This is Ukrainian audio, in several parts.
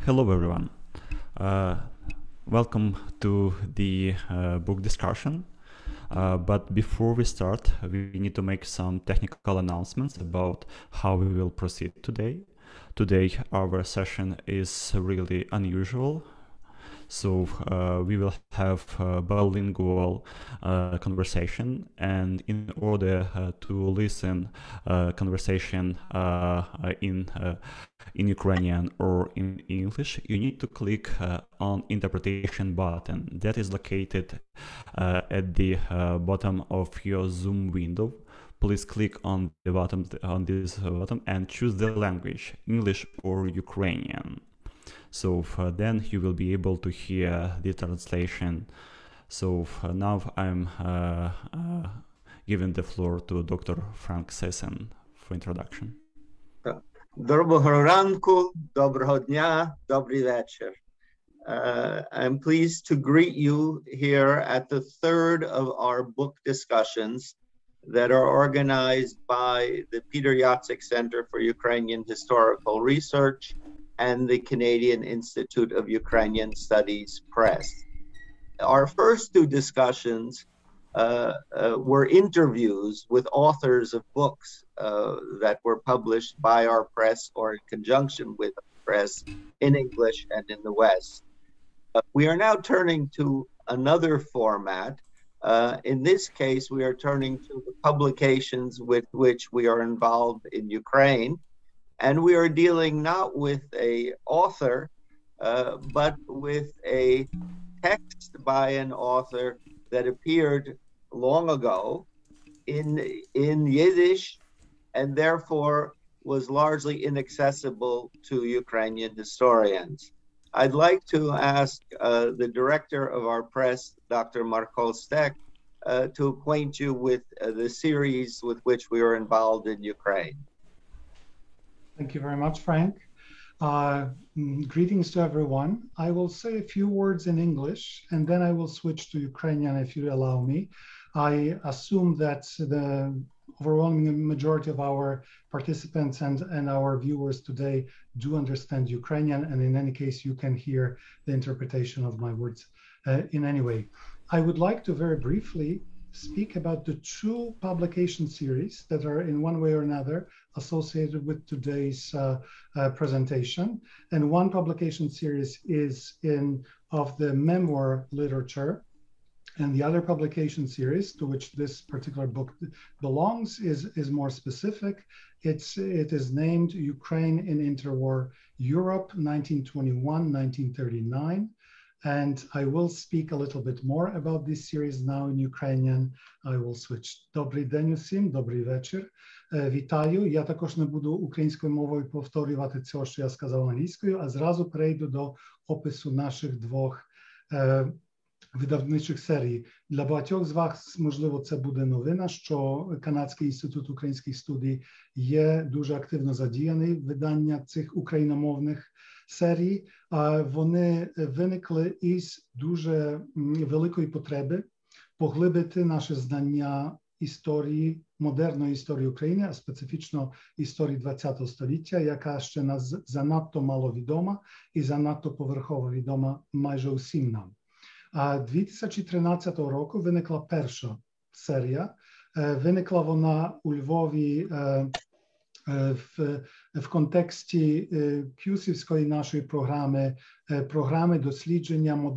Hello, everyone. Uh, Welcome to the book discussion. But before we start, we need to make some technical announcements about how we will proceed today. Today, our session is really unusual. So we will have a bilingual conversation, and in order to listen conversation in Ukrainian or in English, you need to click on interpretation button that is located at the bottom of your Zoom window. Please click on the bottom on this button and choose the language, English or Ukrainian. So then you will be able to hear the translation. So now I'm giving the floor to Dr. Frank Sesson for introduction. Доброго ранку, доброго дня, добрий вечір. I'm pleased to greet you here at the third of our book discussions that are organized by the Peter Yatsik Center for Ukrainian Historical Research and the Canadian Institute of Ukrainian Studies Press. Our first two discussions were interviews with authors of books that were published by our press or in conjunction with our press in English and in the West. We are now turning to another format. In this case, we are turning to the publications with which we are involved in Ukraine. And we are dealing not with an author, but with a text by an author that appeared long ago in Yiddish and therefore was largely inaccessible to Ukrainian historians. I'd like to ask the director of our press, Dr. Marko Stek, to acquaint you with the series with which we are involved in Ukraine. Thank you very much, Frank. Greetings to everyone. I will say a few words in English, and then I will switch to Ukrainian if you allow me. I assume that the overwhelming majority of our participants and our viewers today do understand Ukrainian, and in any case, you can hear the interpretation of my words in any way. I would like to very briefly speak about the two publication series that are in one way or another associated with today's presentation. And one publication series is of the memoir literature, and the other publication series to which this particular book belongs is more specific. It is named Ukraine in Interwar Europe, 1921-1939. And I will speak a little bit more about this series now in Ukrainian. I will switch. Добрий день усім, добрий вечір. Вітаю. Я також не буду українською мовою повторювати все, що я сказав англійською, а зразу перейду до опису наших двох видавничих серій. Для багатьох з вас, можливо, це буде новина, що Канадський інститут українських студій є дуже активно задіяний в видання цих україномовних серій. Вони виникли із дуже великої потреби поглибити наше знання історії, модерної історії України, а специфічно історії ХХ століття, яка ще нас занадто мало відома і занадто поверхово відома майже усім нам. 2013 року виникла перша серія. Виникла вона у Львові в контексті кюсівської нашої програми дослідження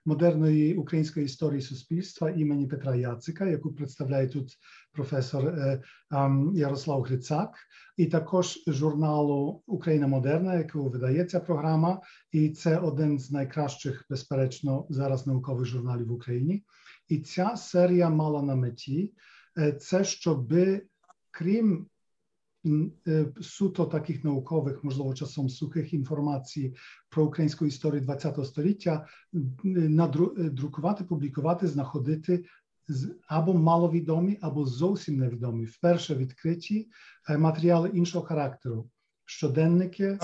модерної української історії суспільства імені Петра Яцика, яку представляє тут професор Ярослав Грицак, і також журналу «Україна модерна», яку видає ця програма, і це один з найкращих, безперечно, зараз наукових журналів в Україні. І ця серія мала на меті це, щоби крім суто таких наукових, можливо, часом сухих інформацій про українську історію ХХ століття, друкувати, публікувати, знаходити або маловідомі, або зовсім невідомі, вперше відкриті матеріали іншого характеру, щоденники,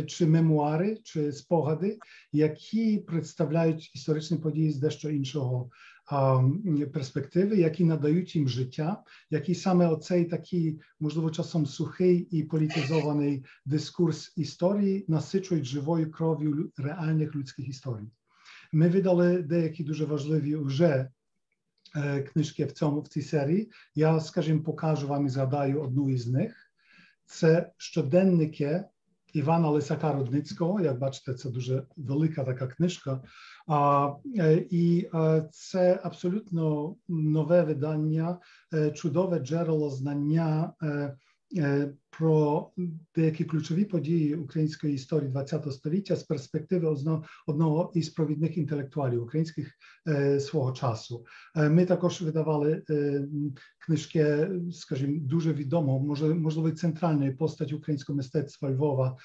чи мемуари, чи спогади, які представляють історичні події з дещо іншого перспективи, які надають їм життя, які саме оцей такий, можливо, часом сухий і політизований дискурс історії насичують живою кров'ю реальних людських історій. Ми видали деякі дуже важливі вже книжки в цій серії. Я, скажімо, покажу вам і згадаю одну із них. Це щоденники Івана Лисака Рудницького. Як бачите, це дуже велика така книжка. І це абсолютно нове видання, чудове джерело знання про деякі ключові події української історії ХХ століття з перспективи одного із провідних інтелектуалів українських свого часу. Ми також видавали книжки, скажімо, дуже відомого, можливо, центральної постаті українського мистецтва Львова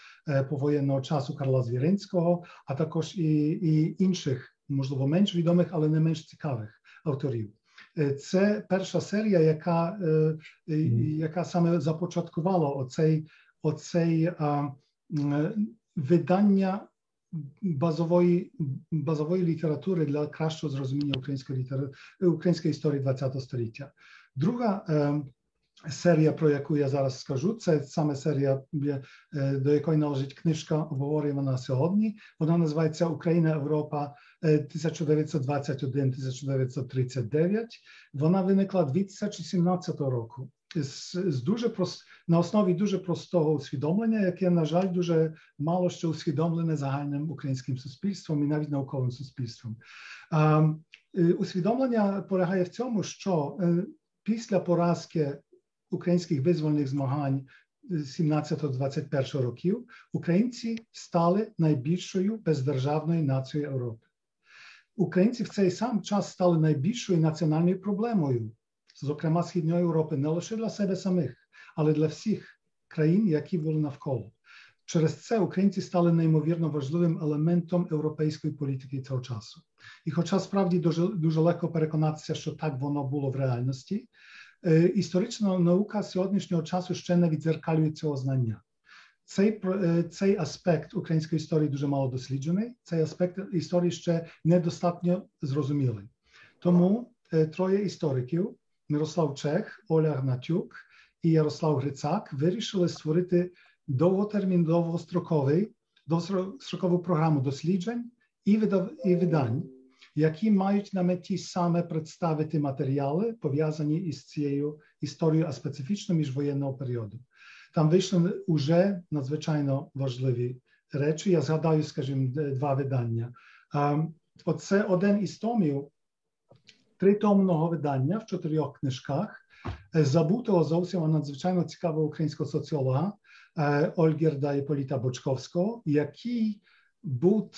повоєнного часу Карла Звіринського, а також і інших, можливо, менш відомих, але не менш цікавих авторів. Це перша серія, яка саме започаткувала оцей видання базової літератури для кращого зрозуміння української історії ХХ століття. Друга серія, про яку я зараз скажу, це саме серія, до якої належить книжка, обговорювана сьогодні. Вона називається «Україна, Європа 1921-1939». Вона виникла 2017 року на основі дуже простого усвідомлення, яке, на жаль, дуже мало що усвідомлене загальним українським суспільством і навіть науковим суспільством. Усвідомлення полягає в цьому, що після поразки українських визвольних змагань 17-21 років українці стали найбільшою бездержавною нацією Європи. Українці в цей сам час стали найбільшою національною проблемою, зокрема Східної Європи, не лише для себе самих, але для всіх країн, які були навколо. Через це українці стали неймовірно важливим елементом європейської політики цього часу. І хоча справді дуже легко переконатися, що так воно було в реальності, історична наука сьогоднішнього часу ще не віддзеркалює цього знання. Цей аспект української історії дуже мало досліджений, цей аспект історії ще недостатньо зрозумілий. Тому троє істориків, Мирослав Чех, Оля Гнатюк і Ярослав Грицак, вирішили створити довгострокову програму досліджень і видань, які мають на меті саме представити матеріали, пов'язані із цією історією, а специфічно міжвоєнного періоду. Там вийшли вже надзвичайно важливі речі. Я згадаю, скажімо, два видання. Оце один із томів, тритомного видання в 4 книжках, забутого зовсім надзвичайно цікавого українського соціолога Ольгірда Іполіта Бочковського, який був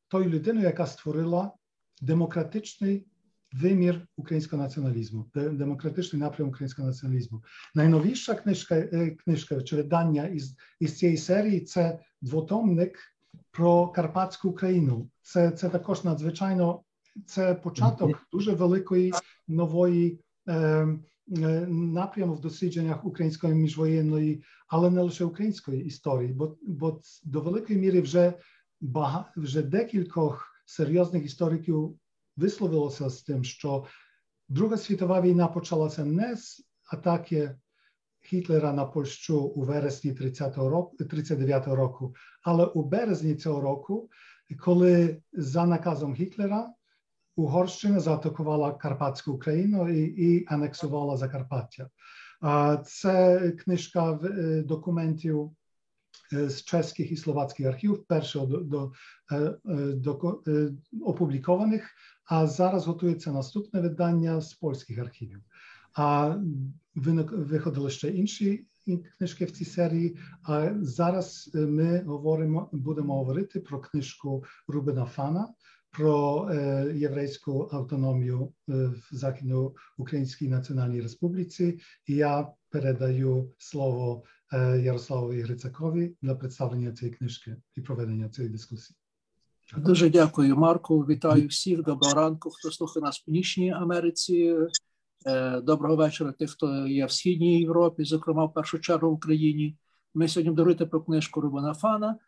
тою людиною, яка створила демократичний вимір українського націоналізму, демократичний напрям українського націоналізму. Найновіша книжка чи видання із цієї серії – це двотомник про Карпатську Україну. Це також надзвичайно, це початок дуже великої нової напряму в дослідженнях української міжвоєнної, але не лише української історії, бо до великої міри вже декількох серйозних істориків висловилося з тим, що Друга світова війна почалася не з атаки Гітлера на Польщу у вересні 1939 року, але у березні цього року, коли за наказом Гітлера Угорщина заатакувала Карпатську Україну і анексувала Закарпаття. Це книжка документів з чеських і словацьких архівів, перше опублікованих, а зараз готується наступне видання з польських архівів. А виходили ще інші книжки в цій серії, а зараз ми будемо говорити про книжку Рубена Фана, про єврейську автономію в Західноукраїнській Національній Республіці. І я передаю слово Ярославові Грицакові для представлення цієї книжки і проведення цієї дискусії. Дуже дякую, Марку. Вітаю всіх. Доброго ранку, хто слухає нас в Північній Америці. Доброго вечора тих, хто є в Східній Європі, зокрема в першу чергу в Україні. Ми сьогодні будемо говорити про книжку Рубена Фана.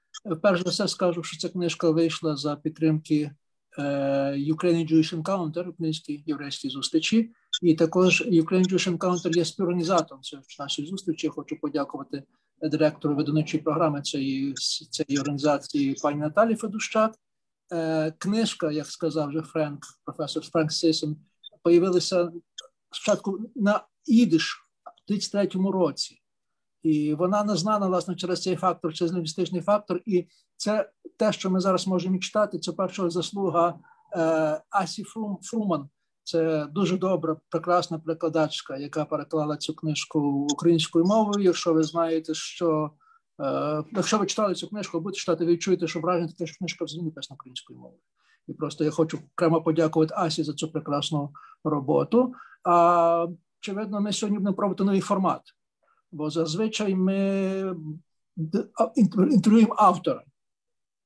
Перш за все скажу, що ця книжка вийшла за підтримки Ukrainian Jewish Encounter, українські єврейські зустрічі. І також Ukrainian Jewish Encounter є співорганізатором нашої зустрічі. Хочу подякувати директору видавничої програми цієї організації пані Наталі Федущак. Книжка, як сказав вже професор Френк Сиссон, появилася спочатку на ідиш в 33-му році. І вона не знана, власне, через цей фактор, через лінгвістичний фактор. І це те, що ми зараз можемо читати, це перша заслуга Асі Фруман. Це дуже добра, прекрасна перекладачка, яка переклала цю книжку українською мовою. Якщо ви знаєте, що якщо ви читали цю книжку, будете читати, ви відчуєте, що враження таке, що книжка взагалі написана українською мовою. І просто я хочу окремо подякувати Асі за цю прекрасну роботу. А очевидно, ми сьогодні будемо пробувати новий формат, бо зазвичай ми інтерв'юємо автора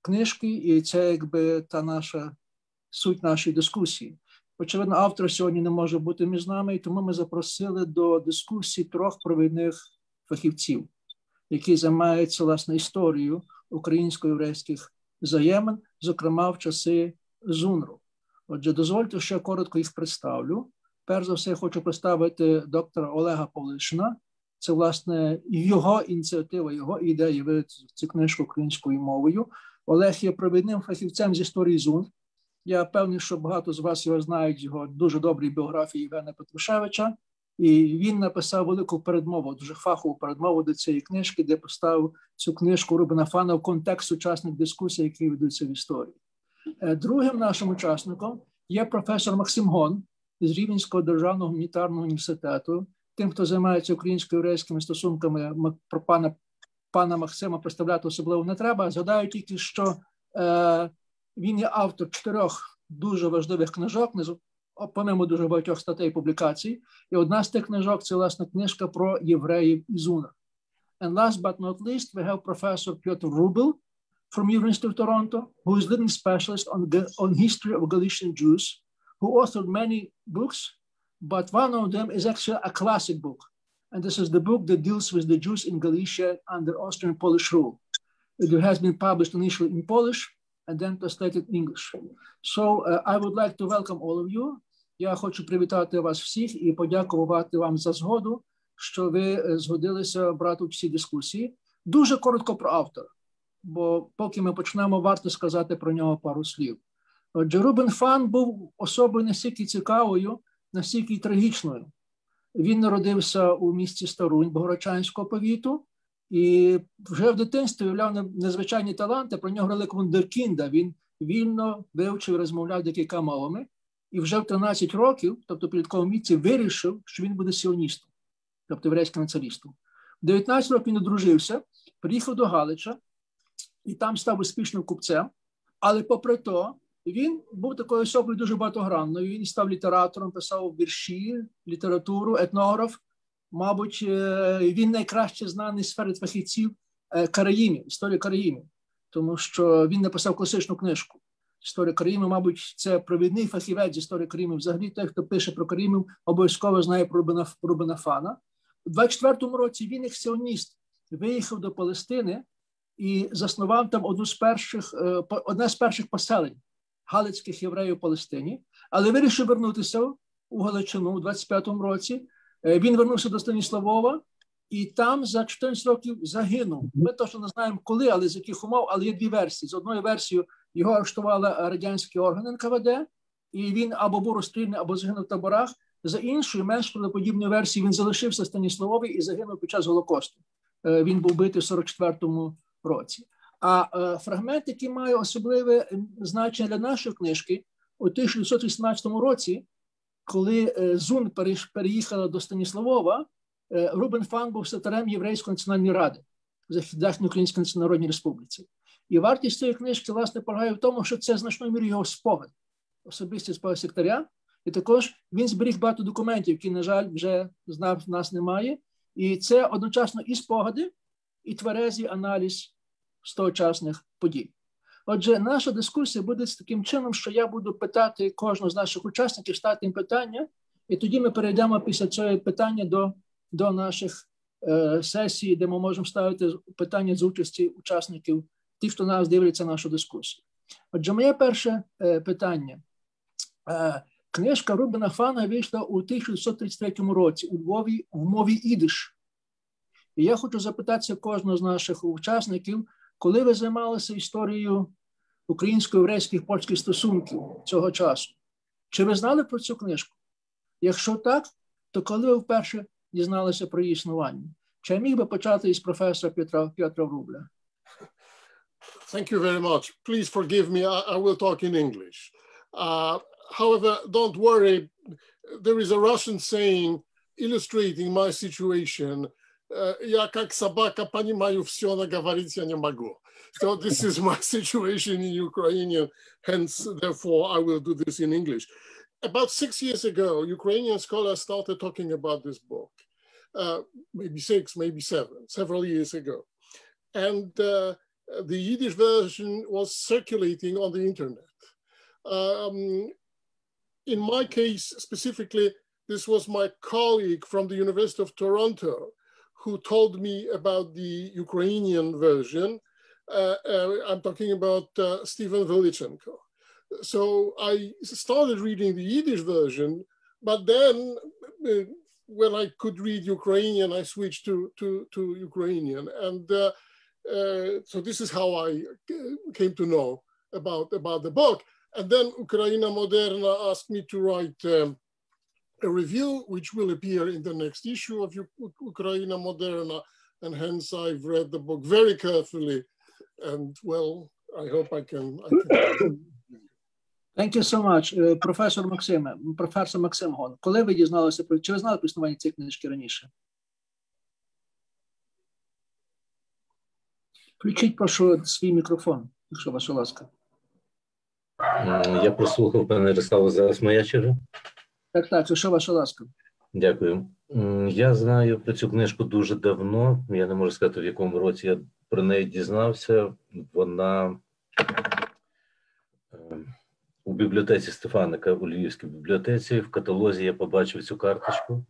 книжки, і це якби та наша суть нашої дискусії. Очевидно, автор сьогодні не може бути між нами, і тому ми запросили до дискусії 3 провідних фахівців, які займаються, власне, історією українсько-єврейських взаємин, зокрема в часи ЗУНРу. Отже, дозвольте, що я коротко їх представлю. Перш за все, я хочу представити доктора Олега Павлишина. Це, власне, його ініціатива, його ідея видати цю книжку українською мовою. Олег є провідним фахівцем з історії ЗУНР. Я певний, що багато з вас його знають, його дуже добрій біографії Євгена Петрушевича. І він написав велику передмову, дуже фахову передмову до цієї книжки, де поставив цю книжку Рубена Фана в контекст сучасних дискусій, які ведуться в історії. Другим нашим учасником є професор Максим Гон з Рівненського державного гуманітарного університету. Тим, хто займається українсько-єврейськими стосунками, про пана Максима представляти особливо не треба. Згадаю тільки, що він є автор 4 дуже важливих книжок, помимо дуже багатьох статей і публікацій. І одна з тих книжок – це, власне, книжка про євреїв із ЗУНР. And last but not least, we have Professor Piotr Rubel from University of Toronto, who is leading specialist on history of Galician Jews, who authored many books, but one of them is actually a classic book. And this is the book that deals with the Jews in Galicia under Austrian Polish rule. It has been published initially in Polish and then translated in English. So I would like to welcome all of you. Я хочу привітати вас всіх і подякувати вам за згоду, що ви згодилися брати участь у цій дискусії. Дуже коротко про автора, бо поки ми почнемо, варто сказати про нього пару слів. Отже, Рубен Фан був особою настільки цікавою, настільки й трагічною. Він народився у місті Старунь Богородчанського повіту і вже в дитинстві виявляв незвичайні таланти. Про нього говорили вундеркінда. Він вільно вивчив і розмовляв декілька мовами. І вже в 13 років, тобто в підлітковому віці, вирішив, що він буде сіоністом, тобто єврейським націоналістом. В 19 років він одружився, приїхав до Галича і там став успішним купцем. Але попри то, він був такою особою дуже багатогранною. Він став літератором, писав вірші, літературу, етнограф. Мабуть, він найкраще знаний серед фахівців караїмів, історії караїмів, тому що він написав класичну книжку. Історія караїмів, мабуть, це провідний фахівець з історії караїмів. Взагалі, той, хто пише про караїмів, обов'язково знає про Рубена Фана. У 24-му році він, як сіоніст, виїхав до Палестини і заснував там одне з перших поселень галицьких євреїв у Палестині. Але вирішив вернутися у Галичину у 25-му році. Він вернувся до Станіславова і там за 14 років загинув. Ми точно не знаємо коли, але з яких умов, але є 2 версії. З одною версією його арештували радянські органи НКВД, і він або був розстріляний, або загинув в таборах. За іншою, менш правдоподібною версією, він залишився в Станіславові і загинув під час Голокосту. Він був битий в 44-му році. А фрагмент, який має особливе значення для нашої книжки, у 1918 році, коли ЗУН переїхала до Станіславова, Рубен Фан був секретарем Єврейської національної ради в Західноукраїнській Народній Республіці. І вартість цієї книжки, власне, полягає в тому, що це значною мірою його спогад, особистий спогад секретаря. І також він зберіг багато документів, які, на жаль, вже в нас немає. І це одночасно і спогади, і тверезий аналіз з тогочасних подій. Отже, наша дискусія буде таким чином, що я буду питати кожного з наших учасників, ставити їм питання, і тоді ми перейдемо після цього питання до наших сесії, де ми можемо ставити питання з участі учасників, ті, хто нас дивляться нашу дискусію. Отже, моє перше питання. Книжка Рубена Фана вийшла у 1933 році у Львові в мові ідиш. І я хочу запитатися кожного з наших учасників, коли ви займалися історією українсько-єврейських польських стосунків цього часу? Чи ви знали про цю книжку? Якщо так, то коли ви вперше дізналися про її існування? Чи я міг би почати із професора Петра Врубля? Thank you very much. Please forgive me, I will talk in English. However, don't worry, there is a Russian saying illustrating my situation. Я как собака понимаю все, но говорить я не могу. So this is my situation in Ukrainian, hence, therefore, I will do this in English. About 6 years ago, Ukrainian scholars started talking about this book. Maybe 6, maybe 7, several years ago. And the Yiddish version was circulating on the internet. In my case, specifically, this was my colleague from the University of Toronto who told me about the Ukrainian version. I'm talking about Stephen Velichenko. So I started reading the Yiddish version, but then when I could read Ukrainian, I switched to Ukrainian. And so this is how I came to know about the book. And then Ukraina Moderna asked me to write a review, which will appear in the next issue of Ukraina Moderna. And hence I've read the book very carefully. And well, I hope I can. Thank you so much. Професор Максим Гон, коли ви дізналися, чи ви знали про існування цієї книжки раніше? Включіть, прошу, свій мікрофон, якщо ваша ласка. Я прослухав, пане Ярославе, зараз моя черга. Так, якщо ваша ласка. Дякую. Я знаю про цю книжку дуже давно. Я не можу сказати, в якому році я про неї дізнався. Вона у бібліотеці Стефаника, у Львівській бібліотеці, в каталозі я побачив цю карточку.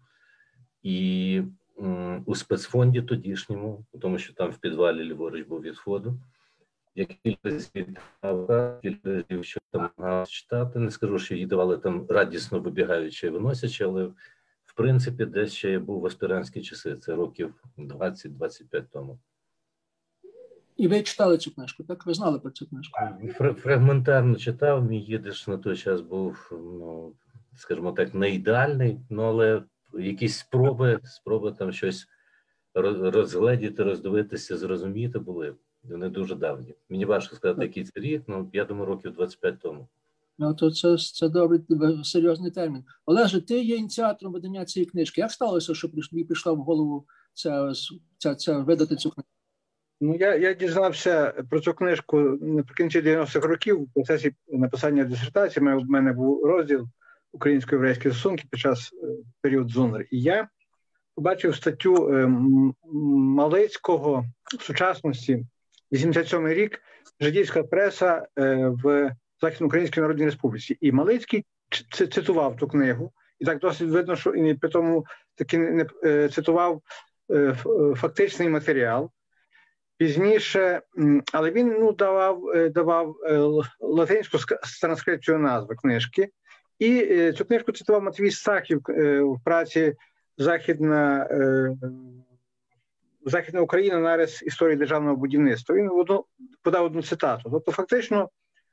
І у спецфонді тодішньому, тому що там в підвалі ліворуч був від входу, я кілька разів що там читати. Не скажу, що її давали там радісно вибігаючи і виносячи, але в принципі десь ще я був в аспірантські часи, це років 20-25 тому. І ви читали цю книжку, так? Ви знали про цю книжку? Фрагментарно читав, мій їдиш на той час був, ну, скажімо так, не ідеальний, ну, але якісь спроби там щось розгледіти, роздивитися, зрозуміти були. Вони дуже давні. Мені важко сказати, який це рік, ну, я думаю, років 25 тому. Ну, то це добрий, серйозний термін. Олеже, ти є ініціатором видання цієї книжки. Як сталося, що тобі прийшла в голову видати цю книжку? Ну, я дізнався про цю книжку наприкінці 90-х років в процесі написання дисертації. У мене був розділ українсько-єврейські стосунки під час періоду ЗУНР. І я побачив статтю Малицького в сучасності, 87-й рік, жидівська преса в Західноукраїнській Народній Республіці. І Малицький цитував ту книгу. І так досить видно, що і при тому таки не цитував фактичний матеріал. Пізніше, але він давав латинську транскрипцію назви книжки. І цю книжку цитував Матвій Стахів в праці Західна Україна, нарис історії державного будівництва. Він подав одну цитату. Тобто фактично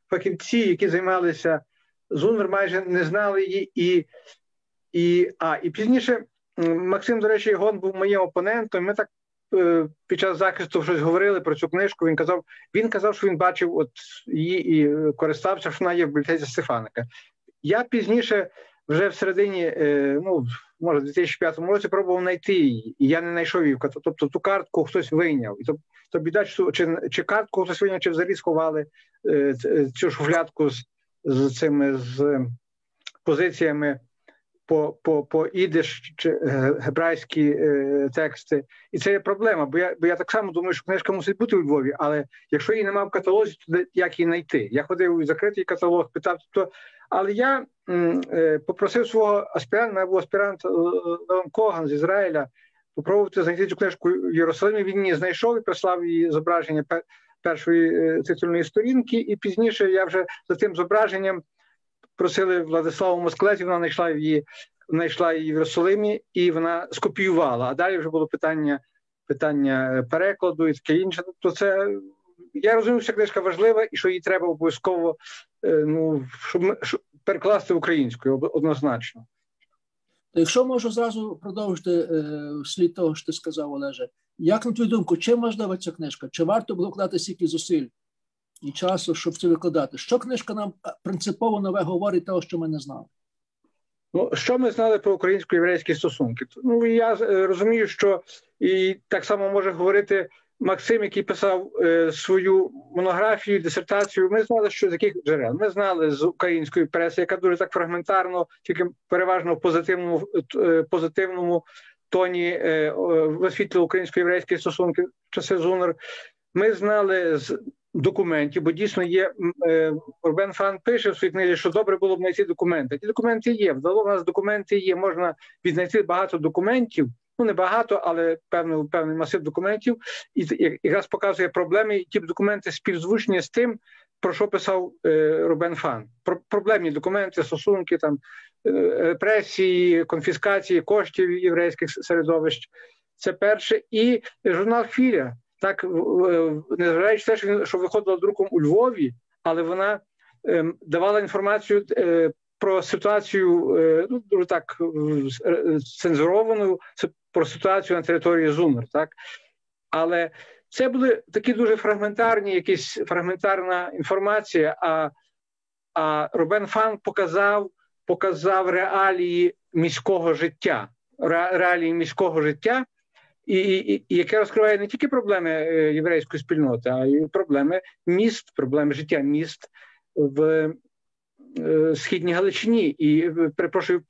фахівці, які займалися ЗУНР, майже не знали її. І пізніше Максим, до речі, Гон був моїм опонентом. Ми так під час захисту щось говорили про цю книжку. Він казав, що він бачив її і користався, що вона є в бібліотеці Стефаника. Я пізніше, вже в середині, може, в 2005 році пробував знайти її, і я не знайшов її. Тобто ту картку хтось вийняв. І то біда, чи картку хтось вийняв, чи взагалі сховали цю шуфлядку з позиціями по ідиш чи гебрайські тексти. І це є проблема, бо я так само думаю, що книжка мусить бути у Львові, але якщо її немає в каталозі, то як її знайти? Я ходив у закритий каталог, питав, але я попросив свого аспіранта, мене був аспірант Леон Коган з Ізраїля, попробувати знайти цю книжку в Єрусалимі. Він її знайшов і прислав її зображення першої титульної сторінки, і пізніше я вже за тим зображенням просили Владиславу Москалеті, вона знайшла її в Єрусалимі, і вона скопіювала. А далі вже було питання перекладу і таке інше. Тобто це, я розумію, що книжка важлива і що її треба обов'язково щоб перекласти українською, однозначно. Якщо можу зразу продовжити слід того, що ти сказав, Олеже, як на твою думку, чим важлива ця книжка? Чи варто було вкладати стільки зусиль і часу, щоб це викладати? Що книжка нам принципово нове говорить того, що ми не знали? Ну, що ми знали про українсько-єврейські стосунки? Ну, я розумію, що і так само може говорити Максим, який писав свою монографію, дисертацію. Ми знали, що з яких джерел. Ми знали з української преси, яка дуже так фрагментарно, тільки переважно в позитивному тоні висвітлювала українсько-єврейські стосунки в часи ЗУНР. Ми знали з документів, бо дійсно є, Рубен Фан пише в своїй книзі, що добре було б знайти документи. Ті документи є, вдало в нас документи є, можна віднайти багато документів, ну не багато, але певний масив документів, і якраз показує проблеми, і ті документи співзвучні з тим, про що писав Рубен Фан. Проблемні документи, стосунки, там, репресії, конфіскації коштів єврейських середовищ. Це перше. І журнал «Хвиля». Так, незважаючи на те, що виходила друком у Львові, але вона давала інформацію про ситуацію, ну, дуже так цензуровану, про ситуацію на території ЗУНР, так? Але це були такі дуже фрагментарна інформація, а Рубен Фан показав реалії міського життя, і яке розкриває не тільки проблеми єврейської спільноти, а й проблеми міст, проблеми життя міст в Східній Галичині і, перепрошую,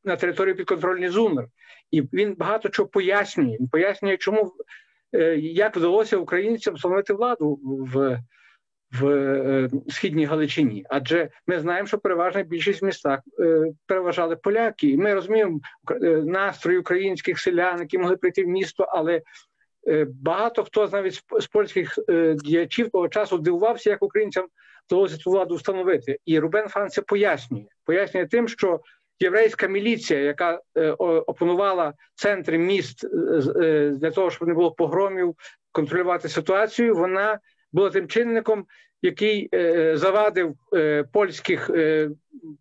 на території підконтрольній ЗУНР. І він багато чого пояснює. Він пояснює, чому, як вдалося українцям встановити владу в Східній Галичині. Адже ми знаємо, що переважна більшість в містах переважали поляки. І ми розуміємо настрої українських селян, які могли прийти в місто, але багато хто навіть з польських діячів того часу дивувався, як українцям вдалося цю владу встановити. І Рубен Фан це пояснює. Пояснює тим, що єврейська міліція, яка опанувала центри міст для того, щоб не було погромів, контролювати ситуацію, вона була тим чинником, який завадив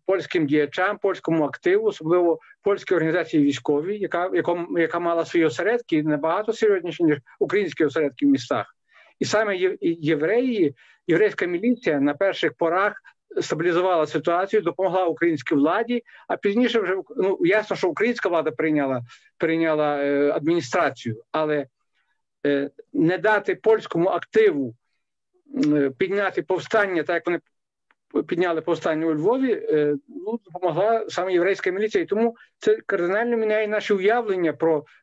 польським діячам, польському активу, особливо польській організації військовій, яка мала свої осередки набагато серйозніші, ніж українські осередки в містах. І саме єврейська міліція на перших порах стабілізувала ситуацію, допомогла українській владі, а пізніше вже, ну, ясно, що українська влада прийняла адміністрацію, але не дати польському активу підняти повстання, так як вони підняли повстання у Львові, ну, допомогла саме єврейська міліція. І тому це кардинально міняє наші уявлення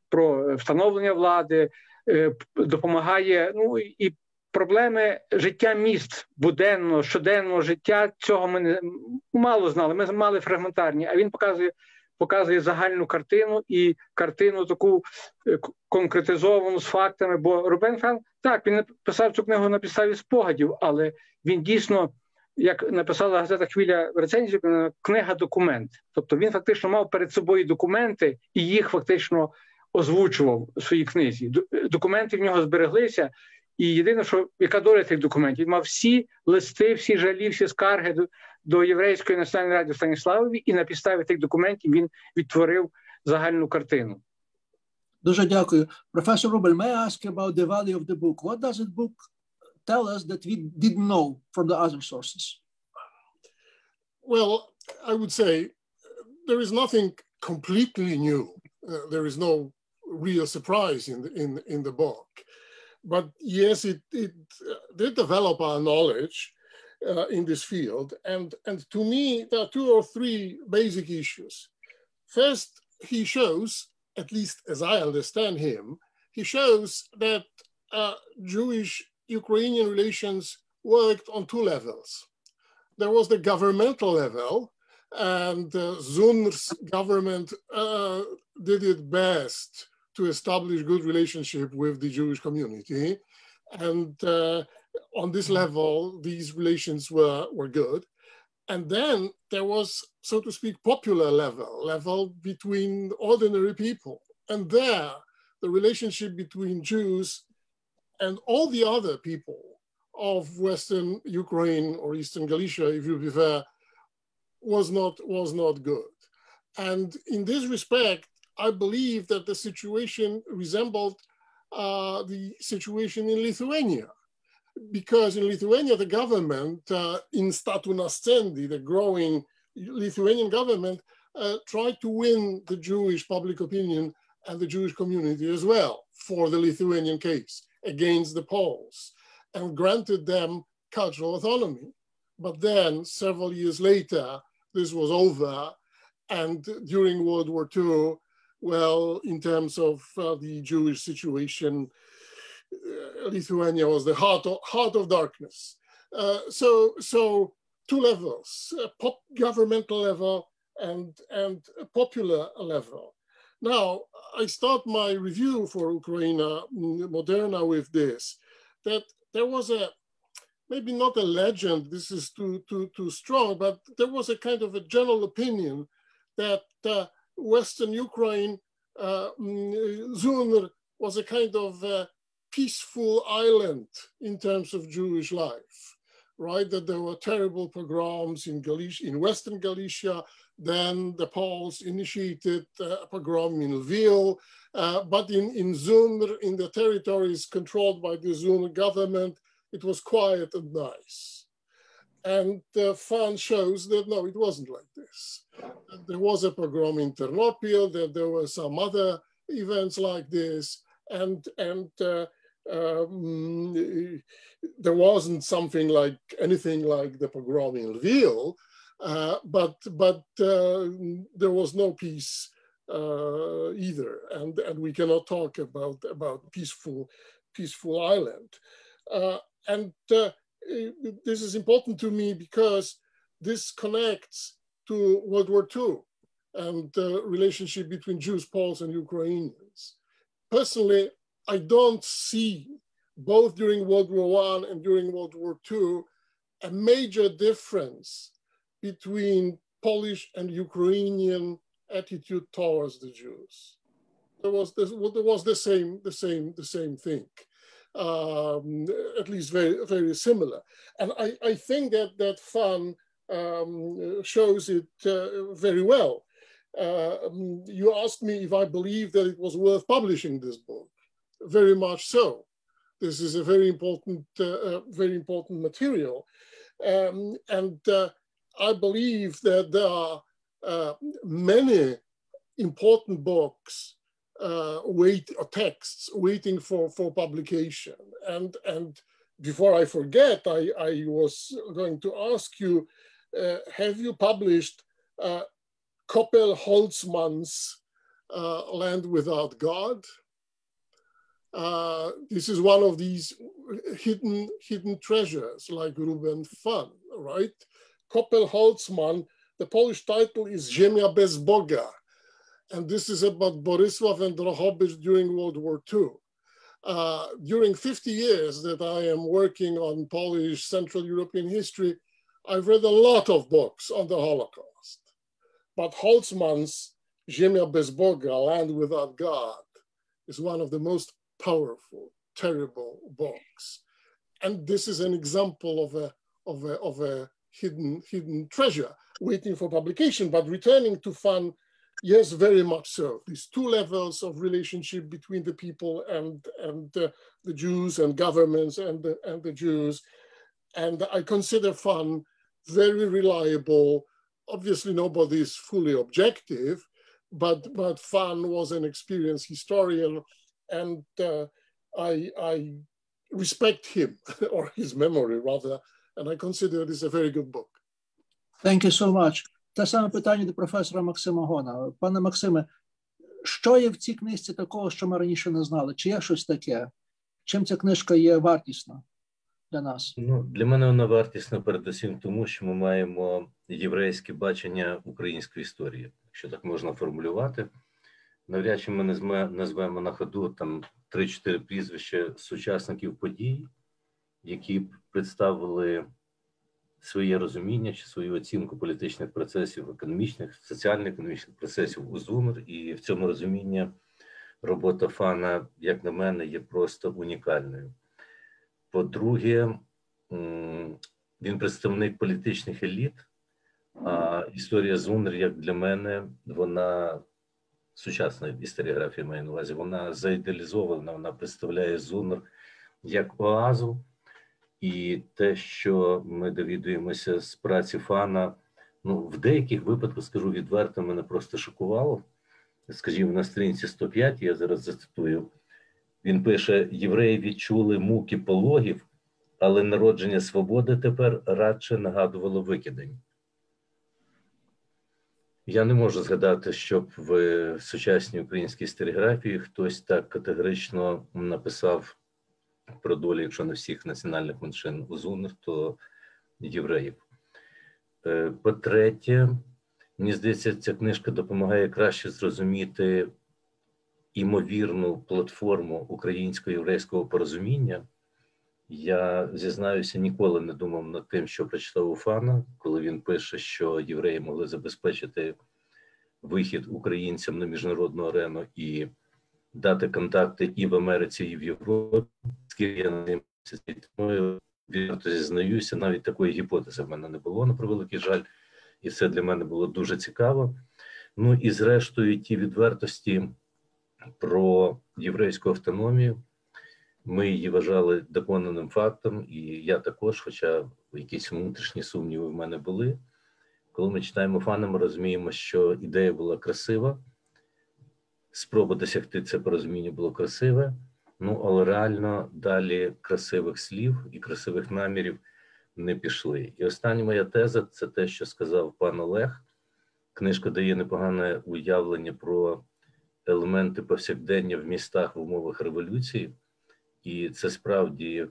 про встановлення влади, допомагає, ну, і проблеми життя міст, буденного, щоденного життя, цього ми мало знали, ми мали фрагментарні, а він показує загальну картину і картину таку конкретизовану з фактами, бо Рубен Фан, так, він написав цю книгу на підставі спогадів, але він дійсно, як написала газета «Хвиля» в рецензії, книга-документ. Тобто він фактично мав перед собою документи і їх фактично озвучував у своїй книзі. Документи в нього збереглися, і єдине, що яка доля цих документів, він мав всі листи, всі жалі, всі скарги до Єврейської національної ради в Станіславові, і на підставі тих документів він відтворив загальну картину. Дуже дякую. Professor Rubel, may I ask about the value of the book? What does the book tell us that we didn't know from the other sources? Well, I would say there is nothing completely new. There is no real surprise in the book. But yes, it did develop our knowledge in this field. And to me, there are two or three basic issues. First, he shows, at least as I understand him, he shows that Jewish-Ukrainian relations worked on two levels. There was the governmental level, and ZUNR's government did its best to establish good relationship with the Jewish community. And on this level, these relations were good. And then there was, so to speak, popular level between ordinary people. And there, the relationship between Jews and all the other people of Western Ukraine or Eastern Galicia, if you prefer, was not good. And in this respect, I believe that the situation resembled the situation in Lithuania, because in Lithuania, the government, in Statu Nascendi, the growing Lithuanian government, tried to win the Jewish public opinion and the Jewish community as well for the Lithuanian case against the Poles, and granted them cultural autonomy. But then, several years later, this was over, and during World War II, well, in terms of the Jewish situation, Lithuania was the heart of darkness. So two levels, governmental level and a popular level. Now, I start my review for Ukraina Moderna with this, that there was maybe not a legend, this is too strong, but there was a kind of a general opinion that Western Ukraine, Zunr, was a kind of peaceful island in terms of Jewish life, right? That there were terrible pogroms in Galicia, in Western Galicia. Then the Poles initiated a pogrom in Lviv, but in Zunr, in the territories controlled by the Zunr government, it was quiet and nice. And FAN shows that no, it wasn't like this. There was a pogrom in Ternopil, that there were some other events like this, and there wasn't anything like the pogrom in Lviv, but there was no peace either, and we cannot talk about peaceful island. This is important to me because this connects to World War II and the relationship between Jews, Poles, and Ukrainians. Personally, I don't see, both during World War I and during World War II, a major difference between Polish and Ukrainian attitude towards the Jews. There was the same thing. At least very, very similar. And I think that FAN shows it very well. You asked me if I believe that it was worth publishing this book. Very much so. This is a very important material. And I believe that there are many important books texts waiting for publication. And before I forget, I was going to ask you, have you published Koppel Holtzmann's Land Without God? This is one of these hidden treasures, like Ruben FAN, right? Koppel Holtzmann, the Polish title is Ziemia bez Boga. And this is about Borisław and Drohobycz during World War II. During 50 years that I am working on Polish Central European history, I've read a lot of books on the Holocaust. But Holtzmann's Ziemia bez Boga, Land Without God, is one of the most powerful, terrible books. And this is an example of a hidden treasure waiting for publication. But returning to FAN, yes, very much so. These two levels of relationship between the people and the Jews and governments and the Jews. And I consider FAN very reliable. Obviously, nobody is fully objective, but FAN was an experienced historian, and I respect him, or his memory rather, and I consider this a very good book. Thank you so much. Те саме питання до професора Максима Гона. Пане Максиме, що є в цій книжці такого, що ми раніше не знали? Чи є щось таке? Чим ця книжка є вартісна для нас? Ну, для мене вона вартісна передусім тому, що ми маємо єврейське бачення української історії, якщо так можна формулювати. навряд чи ми назвемо на ходу там 3-4 прізвища сучасників подій, які представили своє розуміння чи свою оцінку політичних процесів, економічних, соціально-економічних процесів у ЗУНР. І в цьому розумінні робота Фана, як на мене, є просто унікальною. По-друге, він представник політичних еліт, а історія ЗУНР, як для мене, вона, сучасна історіографія маю на увазі, вона заідеалізована, вона представляє ЗУНР як оазу. І те, що ми довідуємося з праці Фана, ну, в деяких випадках, скажу відверто, мене просто шокувало. Скажімо, на сторінці 105, я зараз зацитую, він пише: «Євреї відчули муки пологів, але народження свободи тепер радше нагадувало викидень». Я не можу згадати, щоб в сучасній українській історіографії хтось так категорично написав про долю, якщо не всіх національних меншин у ЗУНР, то євреїв. По-третє, мені здається, ця книжка допомагає краще зрозуміти імовірну платформу українсько-єврейського порозуміння. Я, зізнаюся, ніколи не думав над тим, що прочитав у Фана, коли він пише, що євреї могли забезпечити вихід українцям на міжнародну арену і дати контакти і в Америці, і в Європі. Скільки я надіюся, відверто зізнаюся, навіть такої гіпотези в мене не було, на превеликий жаль, і це для мене було дуже цікаво. Ну і зрештою ті відвертості про єврейську автономію, ми її вважали доконаним фактом, і я також, хоча якісь внутрішні сумніви в мене були. Коли ми читаємо Фана, ми розуміємо, що ідея була красива, спроба досягти це порозуміння було красиве, ну, але реально далі красивих слів і красивих намірів не пішли. І остання моя теза – це те, що сказав пан Олег. Книжка дає непогане уявлення про елементи повсякдення в містах в умовах революції. І це справді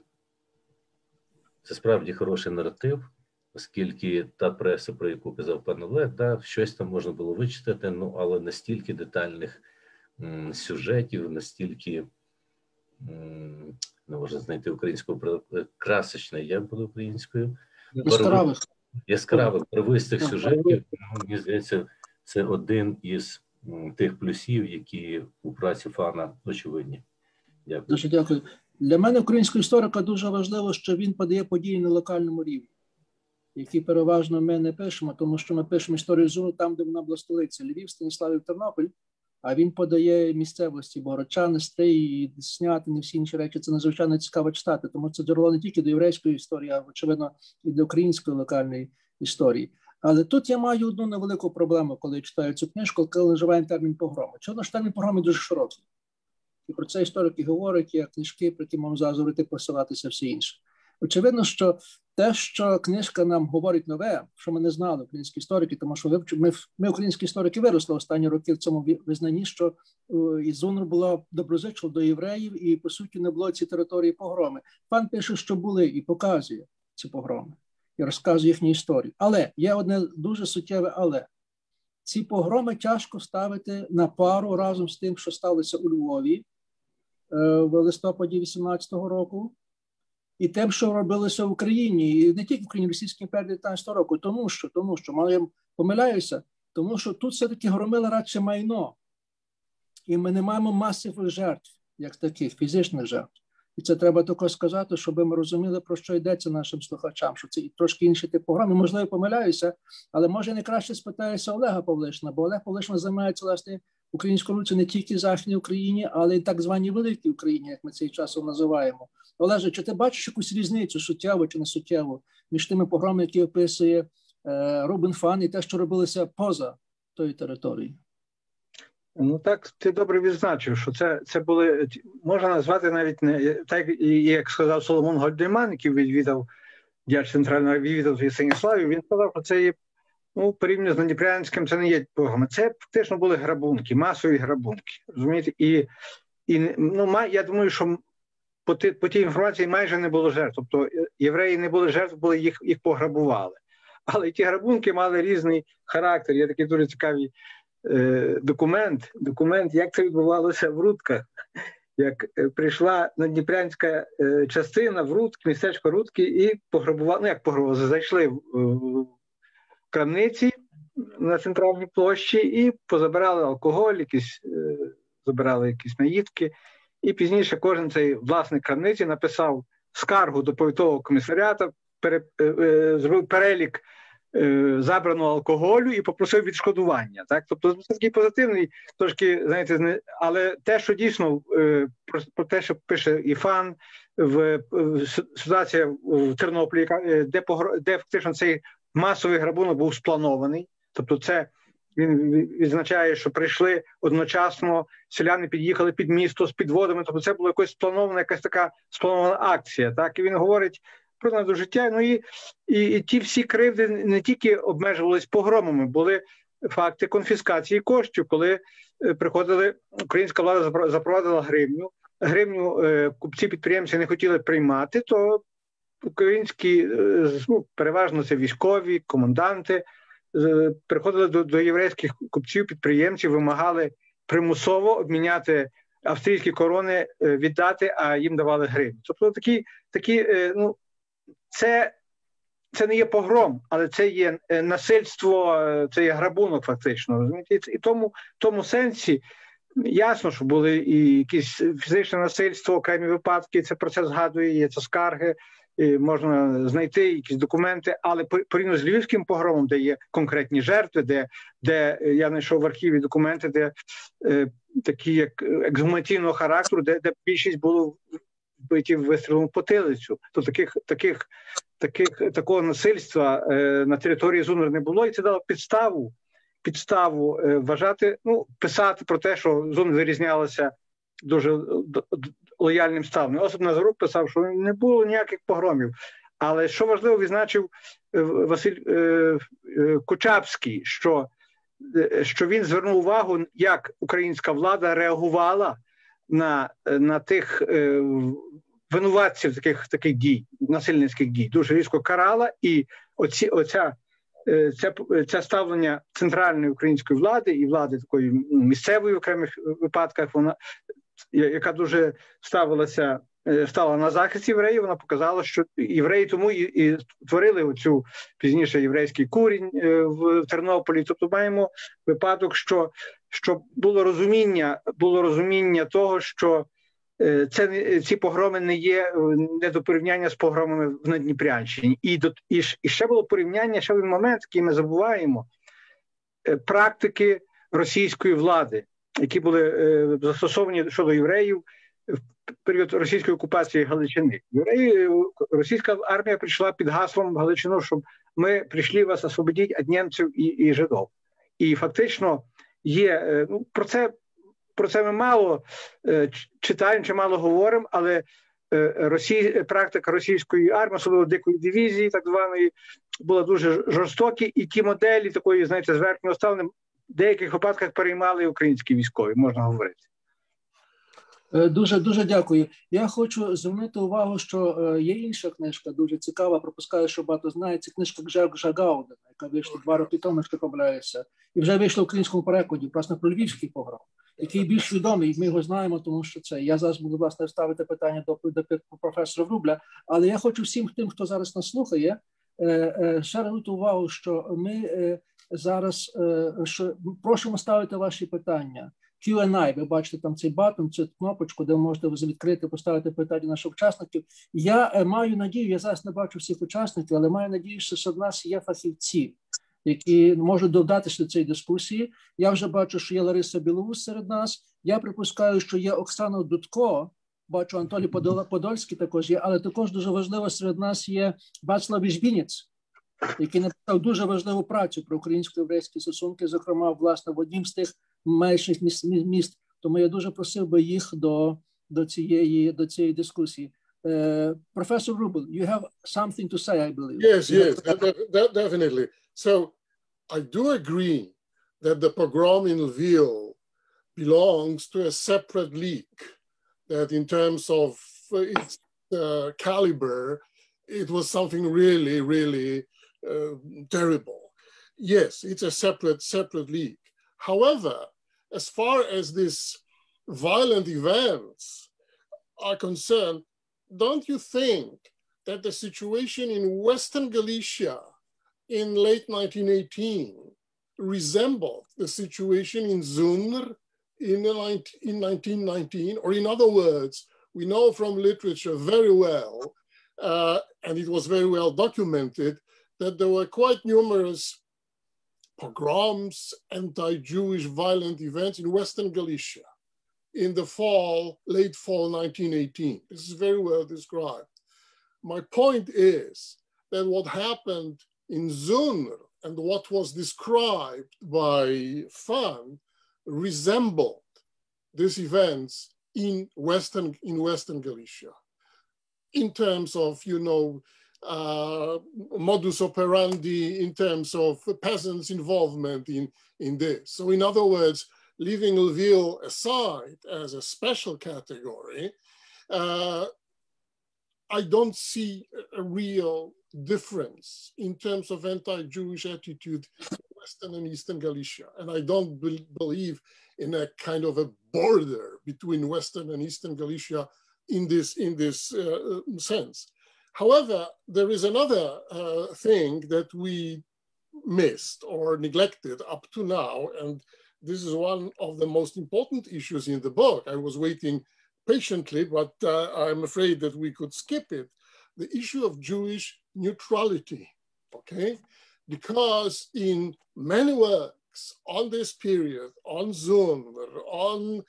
хороший наратив, оскільки та преса, про яку казав пан Олег, да, щось там можна було вичитати, ну, але настільки детальних сюжетів, настільки, не можна знайти українського, красочне, як буде українською? Яскравих, барвистих сюжетів, мені здається, це один із тих плюсів, які у праці Фана очевидні. Дякую. Дуже дякую. Для мене, українського історика, дуже важливо, що він подає події на локальному рівні, які переважно ми не пишемо, тому що ми пишемо історію ЗУНРу там, де вона була столиця, Львів, Станіславів, Тернопіль, а він подає місцевості, Богородчани, Стрий, Снятини, всі інші речі. Це надзвичайно цікаво читати, тому це джерело не тільки до єврейської історії, а, очевидно, і до української локальної історії. Але тут я маю одну невелику проблему, коли я читаю цю книжку, коли вживаємо термін погроми. Чому ж термін погроми дуже широкий? І про це історики говорять, є книжки, про які можна зараз говорити, посилатися, все інше. Очевидно, що те, що книжка нам говорить нове, що ми не знали, українські історики, тому що ми українські історики, виросли останні роки в цьому визнанні, що і ЗУНР була доброзичлива до євреїв, і, по суті, не було ці території погроми. Пан пише, що були, і показує ці погроми, і розказує їхні історії. Але є одне дуже суттєве але. Ці погроми тяжко ставити на пару разом з тим, що сталося у Львові в листопаді 18-го року, і тим, що робилося в Україні, і не тільки в Україні, в Російській імперії 19-го року, тому що, я помиляюся, тому що тут все-таки громили радше майно, і ми не маємо масових жертв, як таких, фізичних жертв. І це треба також сказати, щоб ми розуміли, про що йдеться нашим слухачам, що це трошки інший тип програми. Можливо, помиляюся, але може найкраще спитаюся Олега Павлишина, бо Олег Павлишин займається, власне, українською революцією не тільки в Західній Україні, але й так званій Великій Україні, як ми цей часом називаємо. Олеже, чи ти бачиш якусь різницю, суттєву чи не суттєву, між тими програмами, які описує Рубен Фан, і те, що робилося поза тою територією? Ну так, ти добре відзначив, що це були, можна назвати навіть не так, як сказав Соломон Гольдеман, який відвідав діяч центрального відвідав Станіславів, він сказав, що це є, ну, порівняно з Надніпрянським, це не є програми. Це фактично були грабунки, масові грабунки, розумієте? І я думаю, що по тій інформації майже не було жертв. Тобто євреї не були жертв, бо їх пограбували. Але ті грабунки мали різний характер. Є такі дуже цікаві документ, як це відбувалося в Рудках. Як прийшла надніпрянська частина в Рудки, містечко Рудки, і пограбували, зайшли в крамниці на центральній площі і позабирали алкоголь, забирали якісь наїдки. І пізніше кожен цей власник крамниці написав скаргу до повітового комісаріата, зробив перелік забраного алкоголю і попросив відшкодування. Так? Тобто це такий позитивний, трошки, знаєте, але те, що дійсно, про те, що пише Іфан, ситуація в Тернополі, де фактично цей масовий грабунок був спланований, тобто це він відзначає, що прийшли одночасно, селяни під'їхали під місто з підводами, тобто це була якась така спланована акція. Так? І він говорить про надожиття. Ну і ті всі кривди не тільки обмежувалися погромами, були факти конфіскації коштів, коли приходили, українська влада запровадила гривню купці-підприємці не хотіли приймати, то українські, переважно це військові, коменданти, приходили до єврейських купців-підприємців, вимагали примусово обміняти австрійські корони, віддати, а їм давали гривню. Тобто це не є погром, але це є насильство, це є грабунок фактично. Розумієте? І в тому сенсі ясно, що були і якісь фізичне насильство, окремі випадки, це про це згадує, є це скарги, можна знайти якісь документи, але порівняно з львівським погромом, де є конкретні жертви, де я знайшов в архіві документи, де такі як ексгумаційного характеру, де більшість було вбиті вистрілом в потилицю, то такого насильства на території ЗУНР не було, і це дало підставу вважати, писати про те, що ЗУНР вирізнялася дуже лояльним ставленням. Осип Назарук писав, що не було ніяких погромів. Але що важливо, відзначив Василь Кучапський, що він звернув увагу, як українська влада реагувала на тих винуватців таких дій, насильницьких дій, дуже різко карала, і це ставлення центральної української влади і влади такої місцевої в окремих випадках, яка дуже стала на захист євреїв, вона показала, що євреї тому і творили оцю пізніше єврейський курінь в Тернополі. Тобто маємо випадок, що було розуміння того, що ці погроми не є не до порівняння з погромами в Надніпрянщині. І ще було порівняння, ще один момент, який ми забуваємо, практики російської влади, які були застосовані щодо євреїв в період російської окупації Галичини. Російська армія прийшла під гаслом в Галичину, щоб ми прийшли вас освободити від німців і жидов. І фактично є, про це ми мало читаємо чи мало говоримо, але практика російської армії, особливо дикої дивізії, так званої, була дуже жорстокі, і ті моделі такої, знаєте, зверхнього ставлення в деяких випадках переймали українські військові, можна говорити. Дуже дякую. Я хочу звернути увагу, що є інша книжка, дуже цікава, пропускаю, що багато знає, це книжка Гжегожа Гаудена, яка вийшла 2 роки тому, якщо помиляюся, і вже вийшла в українському перекладі, власне, про львівський погром, який більш відомий, ми його знаємо, тому що це. Я зараз буду, власне, ставити питання до професора Врубля, але я хочу всім тим, хто зараз нас слухає, ще звернути увагу, що ми зараз просимо ставити ваші питання. Q&A, ви бачите там цей батон, цю кнопочку, де ви можете відкрити, поставити питання наших учасників. Я маю надію, я зараз не бачу всіх учасників, але маю надію, що серед нас є фахівці, які можуть додатися до цієї дискусії. Я вже бачу, що є Лариса Білоус серед нас. Я припускаю, що є Оксана Дудко, бачу, Анатолій Подольський також є, але також дуже важливо серед нас є Вацлав Віжбінець, який написав дуже важливу працю про українсько-єврейські стосунки, зокрема, власне, в однім з тих менших міст. Тому я дуже просив би їх до цієї дискусії. Professor Wrubel, you have something to say, I believe. Yes, definitely. So I do agree that the pogrom in Lviv belongs to a separate league, that in terms of its caliber, it was something really, really terrible. Yes, it's a separate league. However, as far as these violent events are concerned, don't you think that the situation in Western Galicia in late 1918 resembled the situation in Zundr in 1919? Or in other words, we know from literature very well, and it was very well documented, that there were quite numerous pogroms, anti-Jewish violent events in Western Galicia in the fall, late fall 1918. This is very well described. My point is that what happened in Zundr and what was described by Fan resembled these events in Western Galicia in terms of, you know, modus operandi, in terms of peasants' involvement in this. So in other words, leaving Lviv aside as a special category, I don't see a real difference in terms of anti-Jewish attitude in Western and Eastern Galicia. And I don't believe in a kind of a border between Western and Eastern Galicia in this sense. However, there is another thing that we missed or neglected up to now, and this is one of the most important issues in the book. I was waiting patiently, but I'm afraid that we could skip it. The issue of Jewish neutrality, okay? Because in many works on this period, on Zundr, on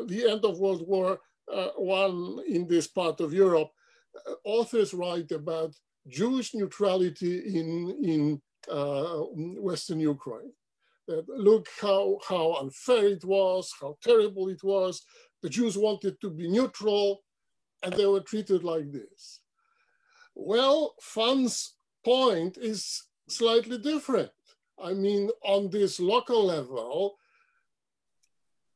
the end of World War I in this part of Europe, authors write about Jewish neutrality in Western Ukraine. That look how unfair it was, how terrible it was. The Jews wanted to be neutral, and they were treated like this. Well, Fan's point is slightly different. I mean, on this local level,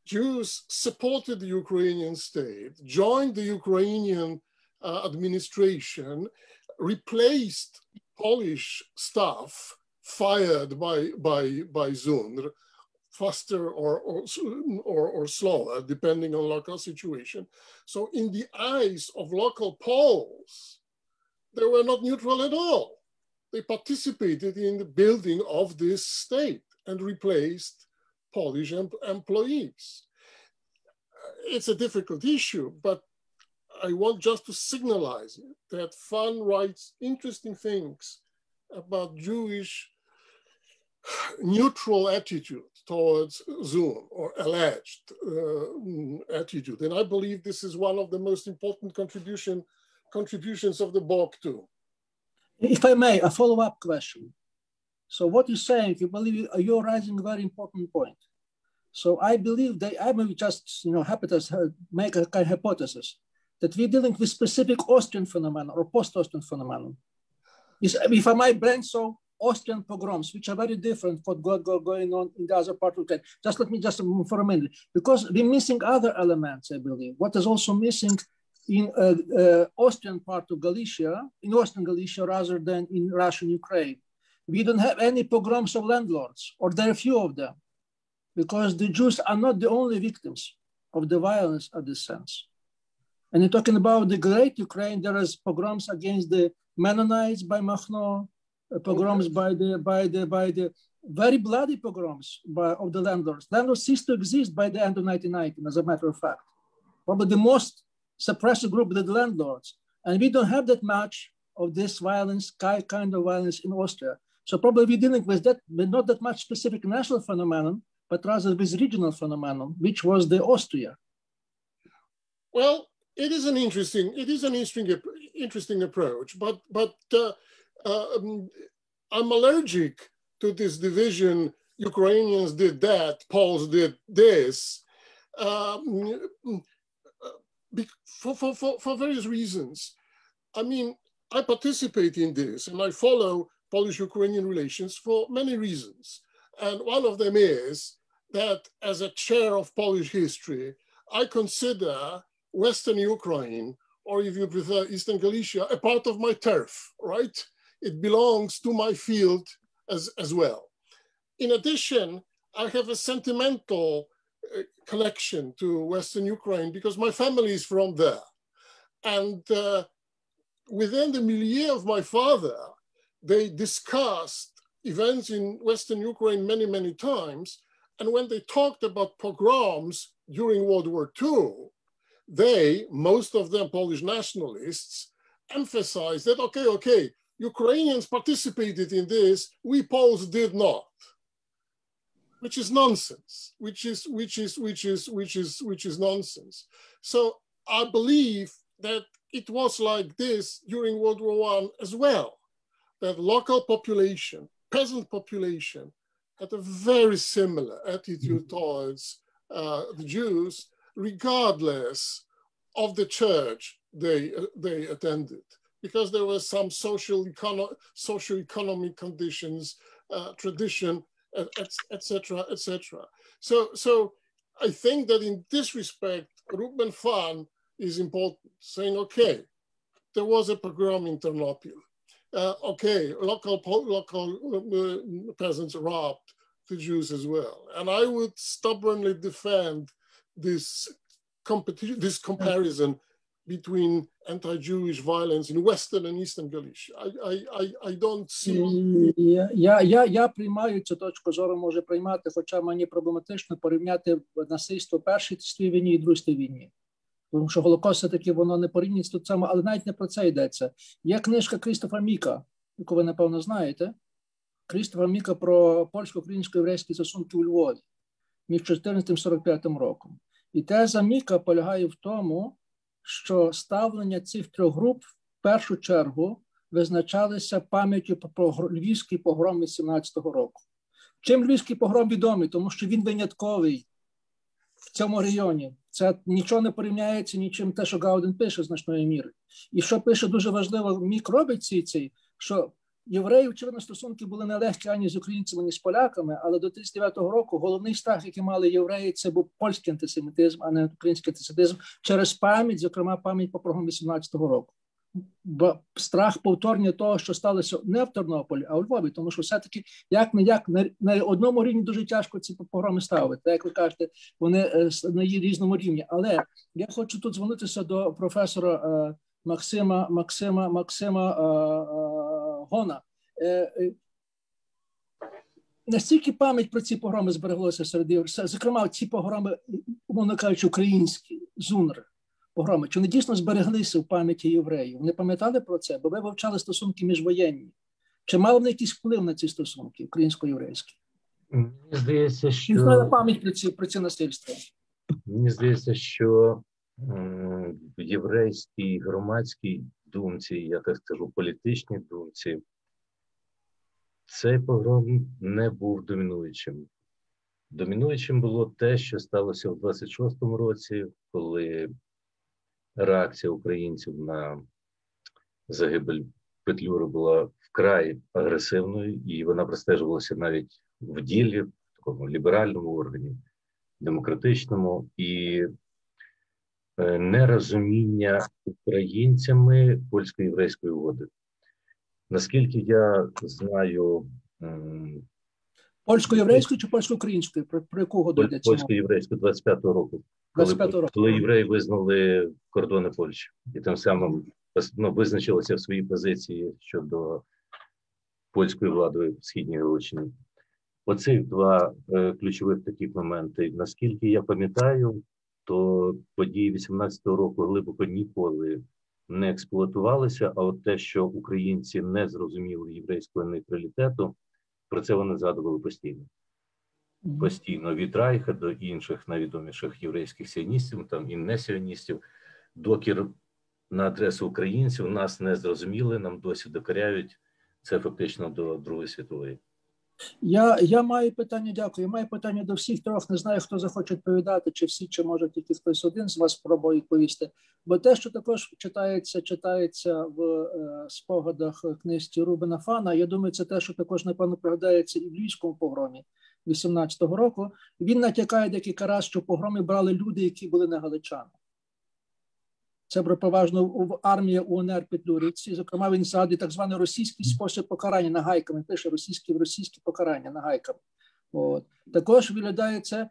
Jews supported the Ukrainian state, joined the Ukrainian administration, replaced Polish staff fired by Zundr, faster or slower, depending on local situation. So in the eyes of local Poles, they were not neutral at all. They participated in the building of this state and replaced Polish employees. It's a difficult issue, but I want just to signalize that Fan writes interesting things about Jewish neutral attitude towards Zundr, or alleged attitude. And I believe this is one of the most important contributions of the book too. If I may, a follow-up question. So what you're saying, you believe you're raising a very important point. So I believe that I may just, happy to make a kind of hypothesis that we're dealing with specific Austrian phenomenon or post-Austrian phenomenon. If I might brainstorm Austrian pogroms, which are very different from what going on in the other part of the country. Let me just for a minute, because we're missing other elements, I believe. What is also missing in Austrian part of Galicia, in Western Galicia, rather than in Russian Ukraine. We don't have any pogroms of landlords, or there are few of them, because the Jews are not the only victims of the violence of this sense. And you're talking about the Great Ukraine, there is pogroms against the Mennonites by Makhno, pogroms by the very bloody pogroms of the landlords. Landlords ceased to exist by the end of 1919, as a matter of fact. Probably the most suppressive group are the landlords. And we don't have that much of this violence, kind of violence in Austria. So probably we're dealing with that, but not that much specific national phenomenon, but rather with regional phenomenon, which was the Austria. Well, it is an interesting approach, but I'm allergic to this division. Ukrainians did that, Poles did this, for various reasons. I mean, I participate in this and I follow Polish-Ukrainian relations for many reasons. And one of them is that as a chair of Polish history, I consider Western Ukraine, or if you prefer Eastern Galicia, a part of my turf, right? It belongs to my field as well. In addition, I have a sentimental connection to Western Ukraine because my family is from there. And within the milieu of my father, they discussed events in Western Ukraine many, many times. And when they talked about pogroms during World War II, they, most of them Polish nationalists, emphasized that, okay, Ukrainians participated in this, we Poles did not, which is nonsense, which is nonsense. So I believe that it was like this during World War I as well, that local population, peasant population, had a very similar attitude towards the Jews, regardless of the church they attended, because there were some socio-economic conditions, tradition, etc., etc. So I think that in this respect, Ruben Fan is important, saying, okay, there was a pogrom in Ternopil. Okay, local peasants robbed the Jews as well. And I would stubbornly defend this comparison between anti-Jewish violence in Western and Eastern Galicia. I don't see... Я приймаю цю точку зору, може приймати, хоча мені проблематично порівняти насильство в Першій світовій війні і Другій світовій війні. Тому що Голокост все-таки воно не порівнюється тут саме, але навіть не про це йдеться. Є книжка Крістофа Міка, яку ви, напевно, знаєте. Крістофа Міка про польсько-українсько-єврейські стосунки у Львові між 14-45 роком. І теза Міка полягає в тому, що ставлення цих трьох груп в першу чергу визначалися пам'яттю про львівський погром 18-го року. Чим львівський погром відомий? Тому що він винятковий в цьому районі. Це нічого не порівняється нічим те, що Гауден пише значної міри. І що пише дуже важливо, Мік робить цей, що євреї, очевидно, стосунки були нелегкі ані з українцями, ні з поляками, але до 39-го року головний страх, який мали євреї, це був польський антисемітизм, а не український антисемітизм, через пам'ять, зокрема пам'ять по погрому 18-го року. Бо страх повторення того, що сталося не в Тернополі, а у Львові, тому що все-таки як на одному рівні дуже тяжко ці погроми ставити. Як ви кажете, вони на різному рівні. Але я хочу тут звернутися до професора Максима Гона. Настільки пам'ять про ці погроми збереглося серед євреїв, зокрема ці погроми, умовно кажучи, українські, ЗУНР, погроми, чи вони дійсно збереглися в пам'яті євреїв? Вони пам'ятали про це? Бо ви вивчали стосунки міжвоєнні. Чи мали вони якийсь вплив на ці стосунки українсько-єврейські? Мені здається, що... Чи знали пам'ять про ці насильства? Мені здається, що в єврейській громадській думці, я так скажу, політичній думці, цей погром не був домінуючим. Домінуючим було те, що сталося в 26-му році, коли реакція українців на загибель Петлюри була вкрай агресивною, і вона простежувалася навіть в ділі, в такому ліберальному органі, демократичному, і нерозуміння українцями польсько-єврейської угоди. Наскільки я знаю... Польсько-єврейської чи польсько-української? Про яку угоду йдеться? Польсько-єврейської 25-го року. Коли євреї визнали кордони Польщі. І тим самим визначилися в своїй позиції щодо польської влади в Східній Галичині. Оцих два ключових таких моменти. Наскільки я пам'ятаю, то події 18-го року глибоко ніколи не експлуатувалися, а от те, що українці не зрозуміли єврейського нейтралітету, про це вони згадували постійно. Постійно від Райха до інших найвідоміших єврейських сіоністів, там і не сіоністів, докір на адресу українців нас не зрозуміли, нам досі докоряють. Це фактично до Другої світової. Я маю питання, дякую. Я маю питання до всіх трьох. Не знаю, хто захоче відповідати, чи всі, чи може тільки хтось один з вас спробує відповісти. Бо те, що також читається в спогадах книжці Рубена Фана, я думаю, це те, що також, напевно, пригадається і в Львівському погромі 18-го року. Він натякає декілька разів, що погроми брали люди, які були не галичани. Це переважно в армії УНР Петлюрівці. Зокрема, він згадує так званий російський спосіб покарання нагайками. Пише російські покарання нагайками. От. Також виглядає те,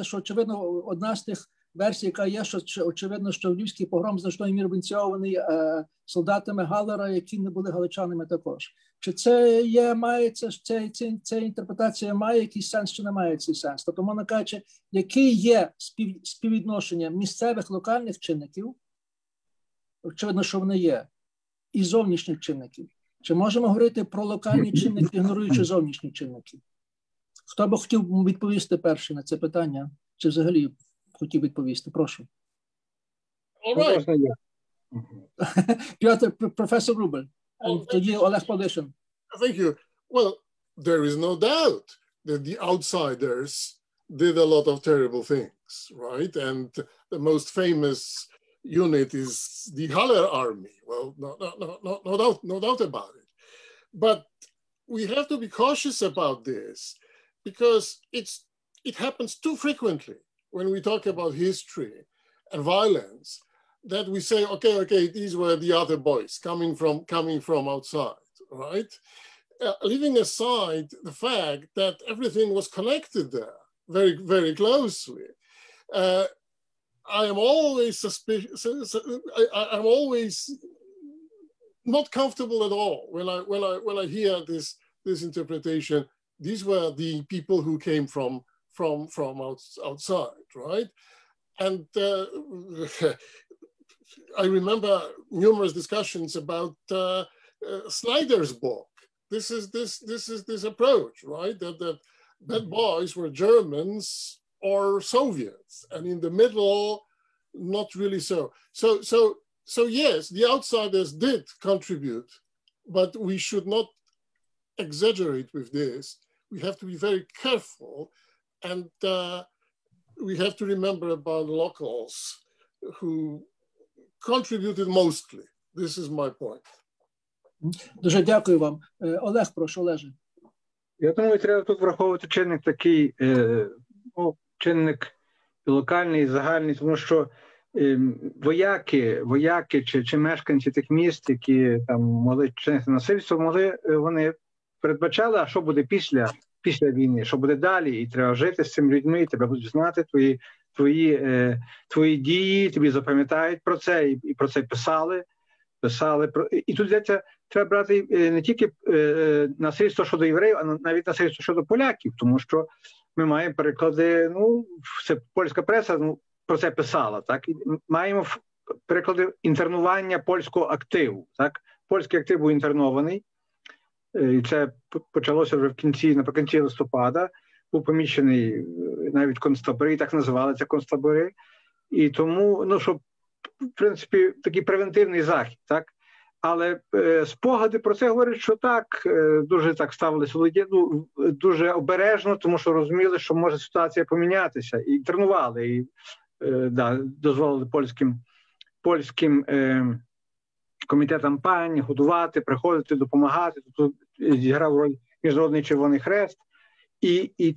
що очевидно одна з тих версій, яка є, що очевидно, що Львівський погром значною мірою ініційований солдатами Галлера, які не були галичанами також. Чи це ця інтерпретація має якийсь сенс, чи не має цей сенс? Тобто, можна кажучи, який є співвідношення місцевих локальних чинників, очевидно, що вони є, і зовнішніх чинників? Чи можемо говорити про локальні чинники, ігноруючи зовнішні чинники? Хто би хотів відповісти перший на це питання? Чи взагалі хотів відповісти? Прошу. Петр, професор Рубель. Тоді Олег Павлишин. Thank you. Well, there is no doubt that the outsiders did a lot of terrible things, right? And the most famous unit is the Haller army. Well, no doubt about it. But we have to be cautious about this because it happens too frequently when we talk about history and violence that we say, okay, these were the other boys coming from outside, right? Leaving aside the fact that everything was connected there very, very closely. I am always suspicious. I'm always not comfortable at all when I hear this interpretation. These were the people who came from outside, right? And I remember numerous discussions about Snyder's book. This approach, right? That boys were Germans or Soviets, and in the middle, not really so. So yes, the outsiders did contribute, but we should not exaggerate with this. We have to be very careful, and we have to remember about locals who contributed mostly. This is my point. Дуже дякую вам. Олег, прошу, Олеже. Я думаю, треба тут враховувати чинник такий, чинник локальний, загальний, тому що вояки чи мешканці тих міст, які там могли чинити насильство, вони передбачали, а що буде після війни, що буде далі, і треба жити з цими людьми, і тебе будуть знати твої дії, тобі запам'ятають про це, і про це писали. І тут треба брати не тільки насильство щодо євреїв, а навіть насильство щодо поляків, тому що ми маємо переклади, це польська преса про це писала, так? І маємо переклади інтернування польського активу, так? Польський актив був інтернований, і це почалося вже наприкінці листопада, був поміщений навіть концтабори, так називали це концтабори, і тому, щоб, в принципі, такий превентивний захід, так? Але спогади про це говорять, що так, дуже так ставилися дуже обережно, тому що розуміли, що може ситуація помінятися, і тренували, і дозволили польським комітетам пань годувати, приходити, допомагати. Тут зіграв роль Міжнародний Червоний Хрест. І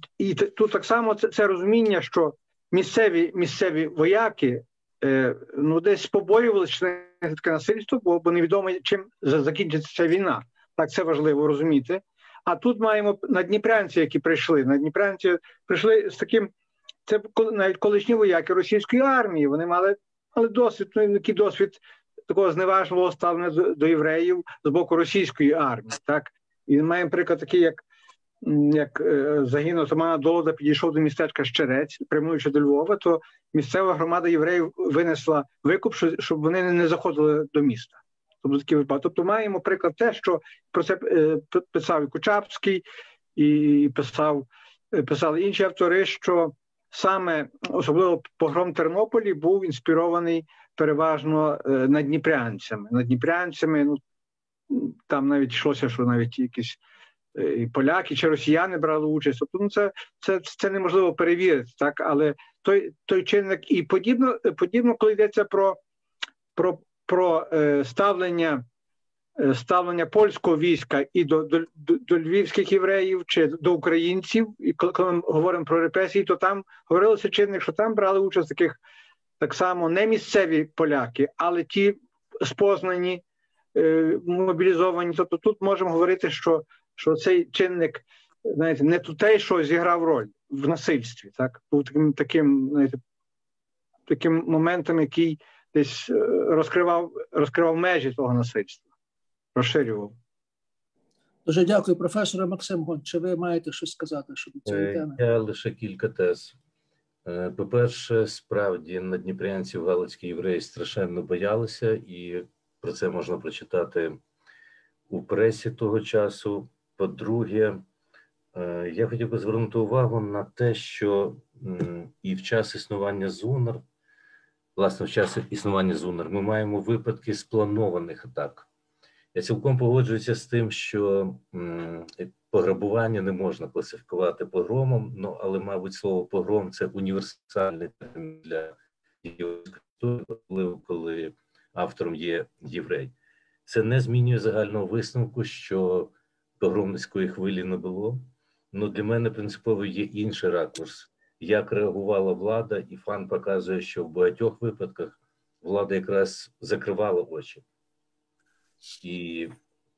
тут так само це розуміння, що місцеві вояки десь побоювалися, що це таке насильство, бо невідомо, чим закінчиться ця війна. Так, це важливо розуміти. А тут маємо наддніпрянці, які прийшли. Наддніпрянці прийшли з таким, це навіть колишні вояки російської армії, вони мали досвід, який досвід такого зневажливого ставлення до євреїв з боку російської армії. Так? І маємо приклад такий, як загін отамана Долода підійшов до містечка Щерець, прямуючи до Львова, то місцева громада євреїв винесла викуп, щоб вони не заходили до міста. Тобто маємо приклад те, що про це писав і Кучапський, і писали інші автори, що саме, особливо погром Тернополі, був інспірований переважно наддніпрянцями, там навіть йшлося, що навіть якісь і поляки чи росіяни брали участь. Тобто, це неможливо перевірити, так? Але той чинник і подібно, коли йдеться про ставлення польського війська і до львівських євреїв чи до українців, і коли ми говоримо про репресії, то там говорилося чинник, що там брали участь таких так само не місцеві поляки, але ті спознані, мобілізовані. Тобто тут можемо говорити, що цей чинник знаєте, не тутейшого зіграв роль в насильстві. Так? Був таким моментом, який десь розкривав межі того насильства, розширював. Дуже дякую, професоре Максим Гонч. Чи ви маєте щось сказати щодо цієї теми? Я лише кілька тез. По-перше, справді наддніпрянці в галицькі євреї страшенно боялися, і про це можна прочитати у пресі того часу. По-друге, я хотів би звернути увагу на те, що і в час існування ЗУНР, власне, в час існування ЗУНР, ми маємо випадки спланованих атак. Я цілком погоджуюся з тим, що пограбування не можна класифікувати погромом, але, мабуть, слово погром – це універсальний термін для єврейської, коли автором є єврей. Це не змінює загального висновку, що погромницької хвилі не було. Для мене принципово є інший ракурс. Як реагувала влада, і Фан показує, що в багатьох випадках влада якраз закривала очі. І,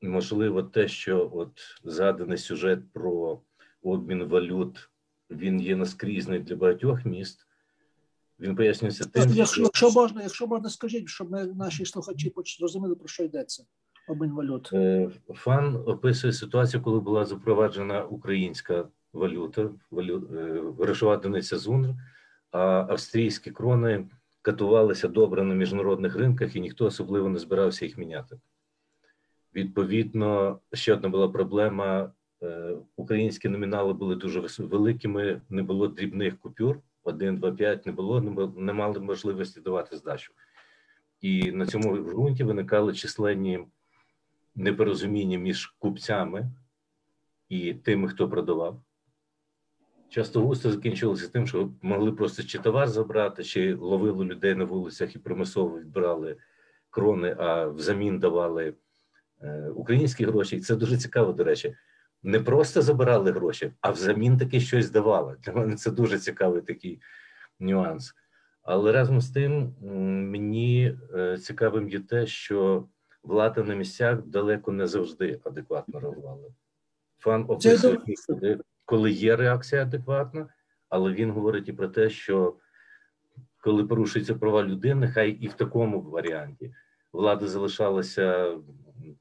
можливо, те, що згаданий сюжет про обмін валют, він є наскрізний для багатьох міст, він пояснюється тим, Якщо можна, скажіть, щоб наші слухачі зрозуміли, про що йдеться обмін валют. Фан описує ситуацію, коли була запроваджена українська валюта, грошова одиниця ЗУНР, а австрійські крони катувалися добре на міжнародних ринках, і ніхто особливо не збирався їх міняти. Відповідно, ще одна була проблема. Українські номінали були дуже великими, не було дрібних купюр, 1, 2, 5 не було, не мали можливості давати здачу. І на цьому ґрунті виникали численні непорозуміння між купцями і тими, хто продавав. Часто густо закінчилося тим, що могли просто чи товар забрати, чи ловили людей на вулицях і примусово відбирали крони, а взамін давали українські гроші. І це дуже цікаво, до речі. Не просто забирали гроші, а взамін таки щось давали. Для мене це дуже цікавий такий нюанс. Але разом з тим мені цікавим є те, що влада на місцях далеко не завжди адекватно реагувала. Фан описує, коли є реакція адекватна, але він говорить і про те, що коли порушуються права людини, хай і в такому варіанті влада залишалася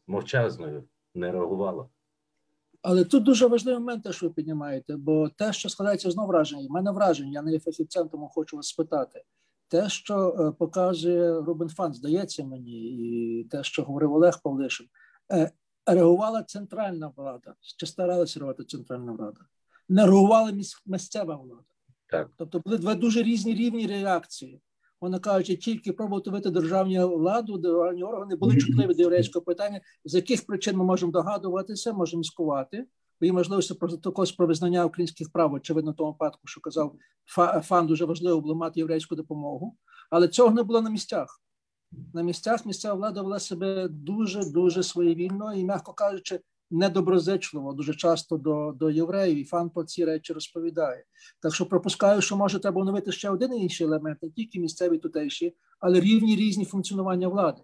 мовчазною, не реагувала. Але тут дуже важливий момент, те, що ви піднімаєте, бо те, що складається знову враження, в мене враження, я не є фахівцем, тому хочу вас спитати. Те, що показує Рубен Фан, здається мені, і те, що говорив Олег Павлишин, реагувала центральна влада, чи старалася реагувати центральна влада. Не реагувала місцева влада. Так. Тобто були два дуже різні рівні реакції. Вона кажучи, тільки пробувати вийти державну владу, державні органи були чутливі до єврейського питання, з яких причин ми можемо догадуватися, можемо міскувати. Бо є можливості також про визнання українських прав, очевидно, в тому випадку, що казав Фан, дуже важливо було мати єврейську допомогу. Але цього не було на місцях. На місцях місцева влада вела себе дуже своєвільно і, м'яко кажучи, недоброзичливо дуже часто до євреїв, і Фан про ці речі розповідає. Так що пропускаю, що може треба оновити ще один інший елемент, не тільки місцеві тутейші, але різні функціонування влади.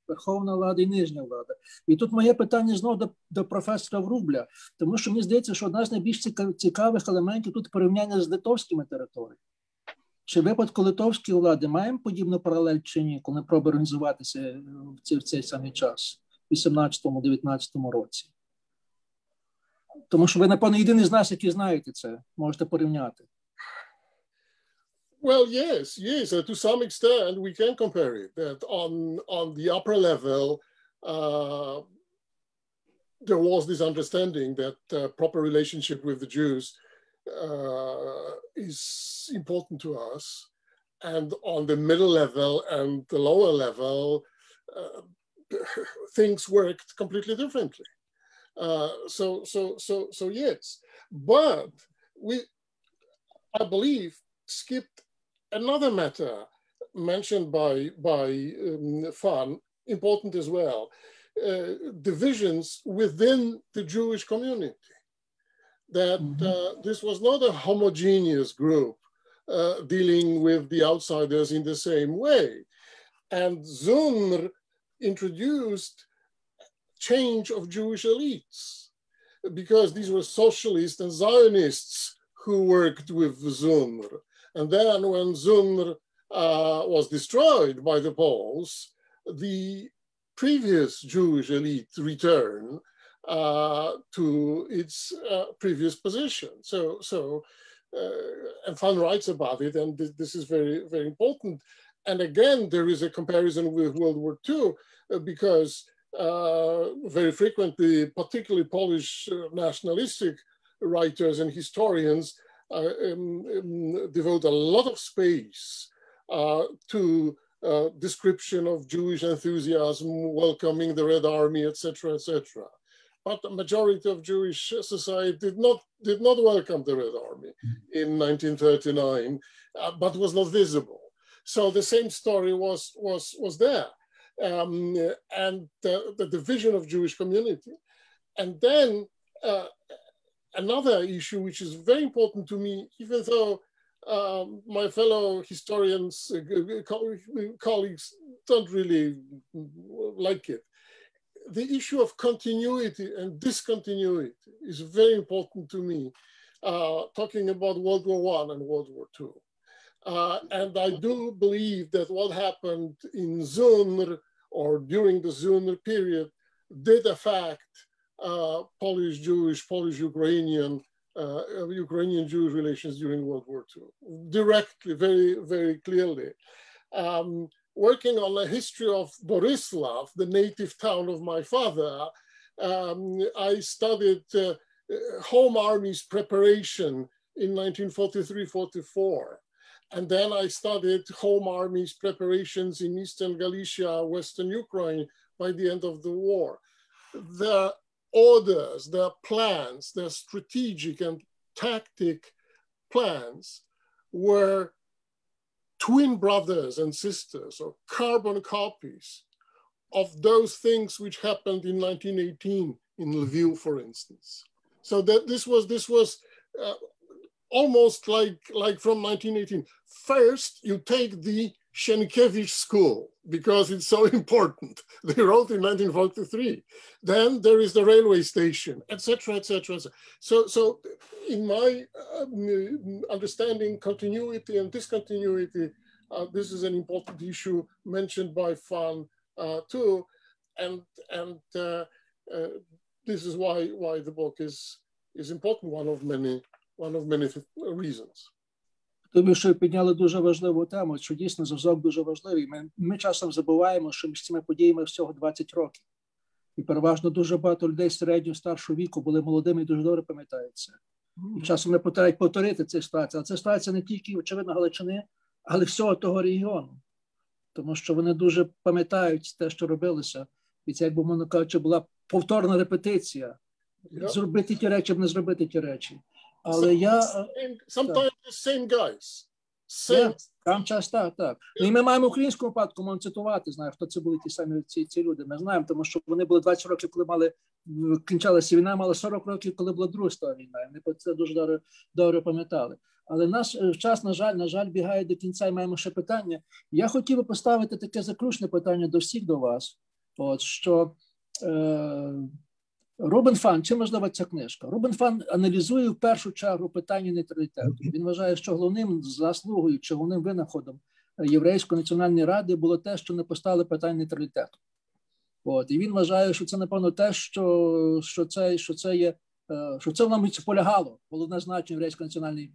Верховна влада і нижня влада. І тут моє питання знову до професора Врубля, тому що мені здається, що одна з найбільш цікавих елементів тут порівняння з литовськими територіями. Чи в випадку литовської влади маємо подібну паралель чи ні, коли пробує організуватися в цей самий час, в 18-19 році? Тому що ви, напевно, єдиний з нас, які знаєте це, можете порівняти. Well, yes, to some extent we can compare it. That on the upper level, there was this understanding that proper relationship with the Jews is important to us, and on the middle level and the lower level, things worked completely differently. So yes, but I believe, skipped another matter mentioned by Fan, important as well, divisions within the Jewish community. That this was not a homogeneous group dealing with the outsiders in the same way. And Zunr introduced change of Jewish elites. because these were socialists and Zionists who worked with ZUNR. And then when ZUNR was destroyed by the Poles, the previous Jewish elite returned to its previous position. And Fan writes about it, and this is very, very important. And again, there is a comparison with World War II, because very frequently, particularly Polish nationalistic writers and historians devote a lot of space to description of Jewish enthusiasm, welcoming the Red Army, etc., etc. But the majority of Jewish society did not welcome the Red Army in 1939, but was not visible. So the same story was there, and the division of Jewish community. And then another issue which is very important to me, even though my fellow historians, colleagues don't really like it. The issue of continuity and discontinuity is very important to me, talking about World War I and World War II. And I do believe that what happened in ZUNR or during the ZUNR period did affect Polish-Jewish, Polish-Ukrainian, Ukrainian-Jewish relations during World War II, directly, very, very clearly. Working on the history of Borislav, the native town of my father, I studied Home Army's preparation in 1943-44. And then I studied Home Army's preparations in Eastern Galicia, Western Ukraine by the end of the war. Their orders, their plans, their strategic and tactic plans were twin brothers and sisters, or carbon copies of those things which happened in 1918 in Lviv, for instance. So that this was almost like from 1918. First, you take the Sienkiewicz school because it's so important. They wrote in 1943. Then there is the railway station, etc., etc. So in my understanding, continuity and discontinuity, this is an important issue mentioned by Fan too, and this is why the book is important. One of many reasons. Тобі, що підняли дуже важливу тему, що дійсно зв'язок дуже важливий. Ми часом забуваємо, що між цими подіями всього 20 років. І переважно дуже багато людей середнього, старшого віку були молодими і дуже добре пам'ятають це. І часом не повторяють повторити цю ситуацію. Але це ситуація не тільки, очевидно, Галичини, але всього того регіону. Тому що вони дуже пам'ятають те, що робилося. І це, якби, мовно кажучи, була повторна репетиція. Зробити ті речі, або не зробити ті речі. Але sometimes the same guys. Там час так. І ми маємо українську випадку, можемо цитувати, знаю, хто це були ті самі ці люди. Ми знаємо, тому що вони були 20 років, коли кінчалася війна, мали 40 років, коли була Друга світова війна. І вони це дуже добре пам'ятали. Але наш час, на жаль, бігає до кінця і маємо ще питання. Я хотів би поставити таке заключне питання до всіх, до вас. От, що Рубен Фан, чим важлива ця книжка? Рубен Фан аналізує в першу чергу питання нейтралітету. Він вважає, що головним заслугою чи головним винаходом Єврейської національної ради було те, що не поставили питання нейтралітету. От. І він вважає, що це, напевно, те, що це в нам полягало, головне значення Єврейської національної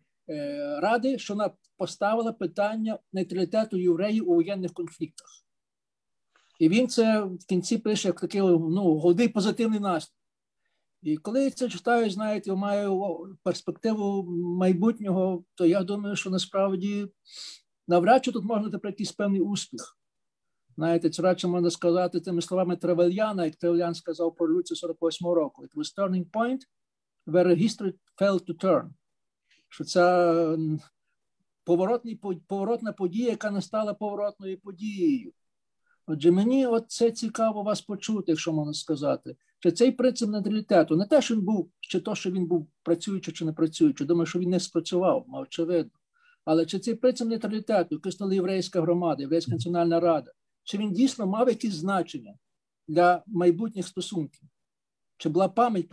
ради, що вона поставила питання нейтралітету євреїв у воєнних конфліктах. І він це в кінці пише як такий голодний позитивний настрій. І коли я це читаю, знаєте, маю перспективу майбутнього, то я думаю, що насправді навряд чи тут можна про якийсь певний успіх. Знаєте, це радше можна сказати тими словами Тревельяна, як Тревельян сказав про революцію 48-го року. It was turning point where history failed to turn. Що це поворотна подія, яка не стала поворотною подією. Отже, мені це цікаво вас почути, якщо можна сказати. Чи цей принцип нейтралітету, не те, що він був, чи то, що він був працюючий чи не працюючий, думаю, що він не спрацював, очевидно. Але чи цей принцип нейтралітету, який існувала єврейська громада, Єврейська національна рада, чи він дійсно мав якісь значення для майбутніх стосунків? Чи була пам'ять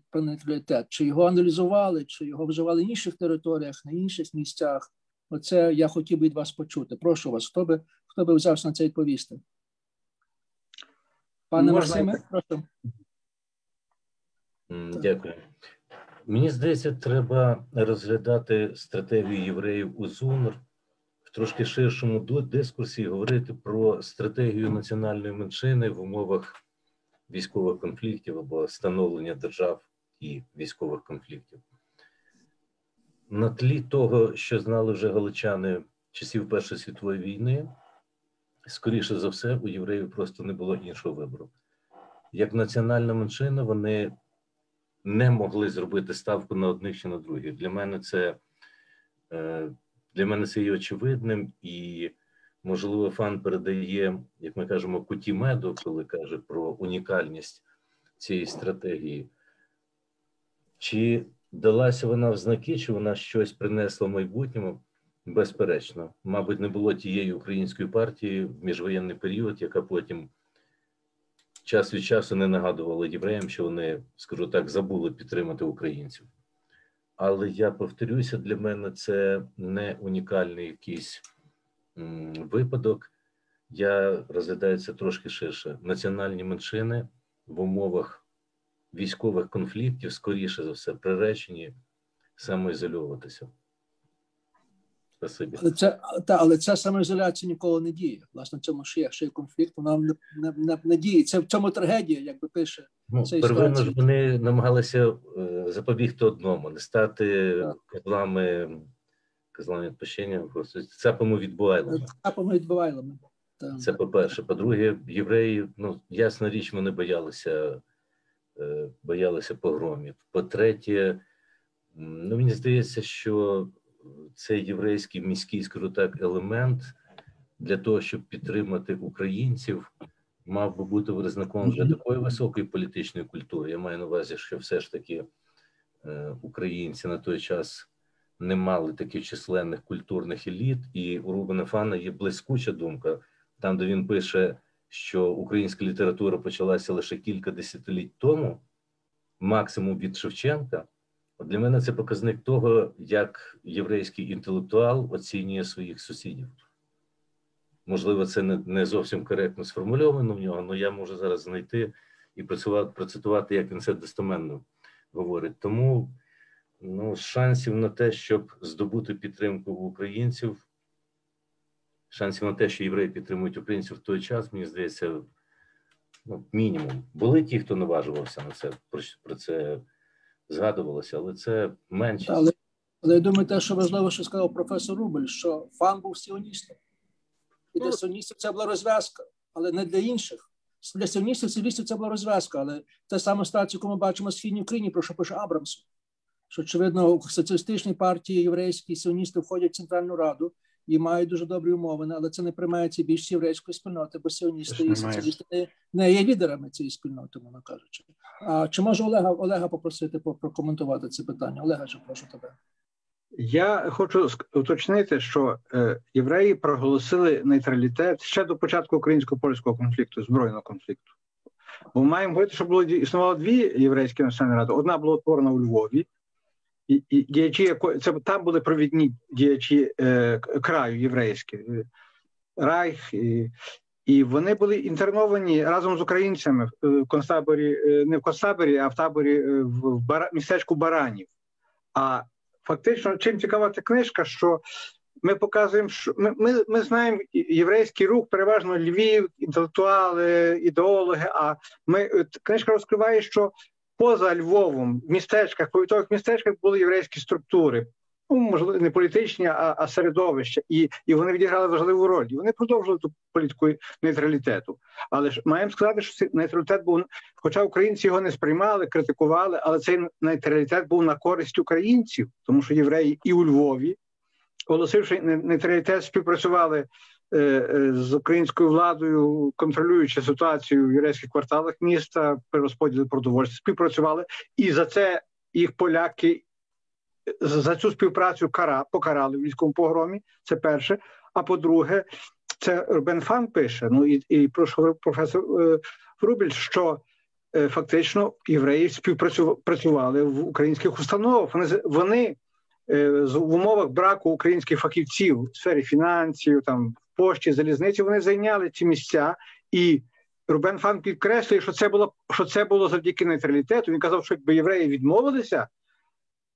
про нейтралітет, чи його аналізували, чи його вживали в інших територіях, на інших місцях? Оце я хотів би від вас почути. Прошу вас, хто би взявся на це відповісти? Пане Максиме, прошу. Дякую. Мені здається, треба розглядати стратегію євреїв у ЗУНР в трошки ширшому дискурсі і говорити про стратегію національної меншини в умовах військових конфліктів або становлення держав і військових конфліктів. На тлі того, що знали вже галичани часів Першої світової війни, скоріше за все, у євреїв просто не було іншого вибору. Як національна меншина, вони не могли зробити ставку на одних чи на других. Для мене це є очевидним, і, можливо, Фан передає, як ми кажемо, куті меду, коли каже про унікальність цієї стратегії. Чи далася вона в знаки, чи вона щось принесла в майбутньому? Безперечно. Мабуть, не було тієї української партії в міжвоєнний період, яка потім час від часу не нагадувала євреям, що вони, скажу так, забули підтримати українців. Але я повторюся, для мене це не унікальний якийсь випадок. Я розглядаю це трошки ширше. Національні меншини в умовах військових конфліктів, скоріше за все, приречені самоізольовуватися. Спасибі. Але ця самоізоляція ніколи не діє. Власне, в цьому ще є конфлікт, вона не діє. Це в цьому трагедія, як би пише. Первинно ж вони намагалися запобігти одному, не стати козлами відпущення, просто цапами від Буайлами. Цапами від Буайлами. Це по-перше. По-друге, євреї, ясна річ, вони боялися погромів. По-третє, мені здається, що цей єврейський міський, скажу так, елемент для того, щоб підтримати українців, мав би бути виразником вже такої високої політичної культури. Я маю на увазі, що все ж таки українці на той час не мали таких численних культурних еліт, і у Рубена Фана є блискуча думка, там, де він пише, що українська література почалася лише кілька десятиліть тому, максимум від Шевченка. Для мене це показник того, як єврейський інтелектуал оцінює своїх сусідів. Можливо, це не зовсім коректно сформульовано в нього, але я можу зараз знайти і процитувати, як він це достеменно говорить. Тому шансів на те, щоб здобути підтримку українців, шансів на те, що євреї підтримують українців в той час, мені здається, мінімум. Були ті, хто наважувався на це, про це згадувалося, але це меншість. Але я думаю, те, що важливо, що сказав професор Рубель, що Фан був сіоністом. І для сіоністів це була розв'язка, але не для інших. Для сіоністів це була розв'язка, але те саме ситуацію, яку ми бачимо в Східній Україні, про що пише Абрамсон. Що, очевидно, у соціалістичній партії єврейські сіоністи входять в Центральну Раду і мають дуже добрі умови, але це не приймається більш єврейської спільноти, бо сіоністи і соціалісти не є лідерами цієї спільноти, мовно кажучи. Чи може Олега попросити прокоментувати це питання? Олега, прошу тебе. Я хочу уточнити, що євреї проголосили нейтралітет ще до початку українсько-польського конфлікту, збройного конфлікту. Бо маємо говорити, що існувало дві єврейські національні ради. Одна була утворена у Львові, і діячі, там були провідні діячі краю єврейські, Райх, і вони були інтерновані разом з українцями в концтаборі, не в концтаборі, а в таборі в містечку Баранів. А фактично, чим цікава ця книжка, що ми показуємо, що ми знаємо єврейський рух, переважно Львів, інтелектуали, ідеологи, а книжка розкриває, що поза Львовом, в містечках, повітових містечках були єврейські структури, можливо, не політичні, а середовища, і вони відіграли важливу роль. І вони продовжували ту політику нейтралітету. Але ж маємо сказати, що цей нейтралітет був, хоча українці його не сприймали, критикували, але цей нейтралітет був на користь українців, тому що євреї і у Львові, оголосивши нейтралітет, співпрацювали з українською владою, контролюючи ситуацію в єврейських кварталах міста, при розподілі продовольства, співпрацювали, і за це їх поляки, за цю співпрацю покарали в військовому погромі, це перше. А по-друге, це Рубен Фан пише, і професор Рубель, що фактично євреї співпрацювали в українських установах. Вони в умовах браку українських фахівців в сфері фінансів, там, в пошті, залізниці, вони зайняли ці місця. І Рубен Фан підкреслює, що це було завдяки нейтралітету. Він казав, що якби євреї відмовилися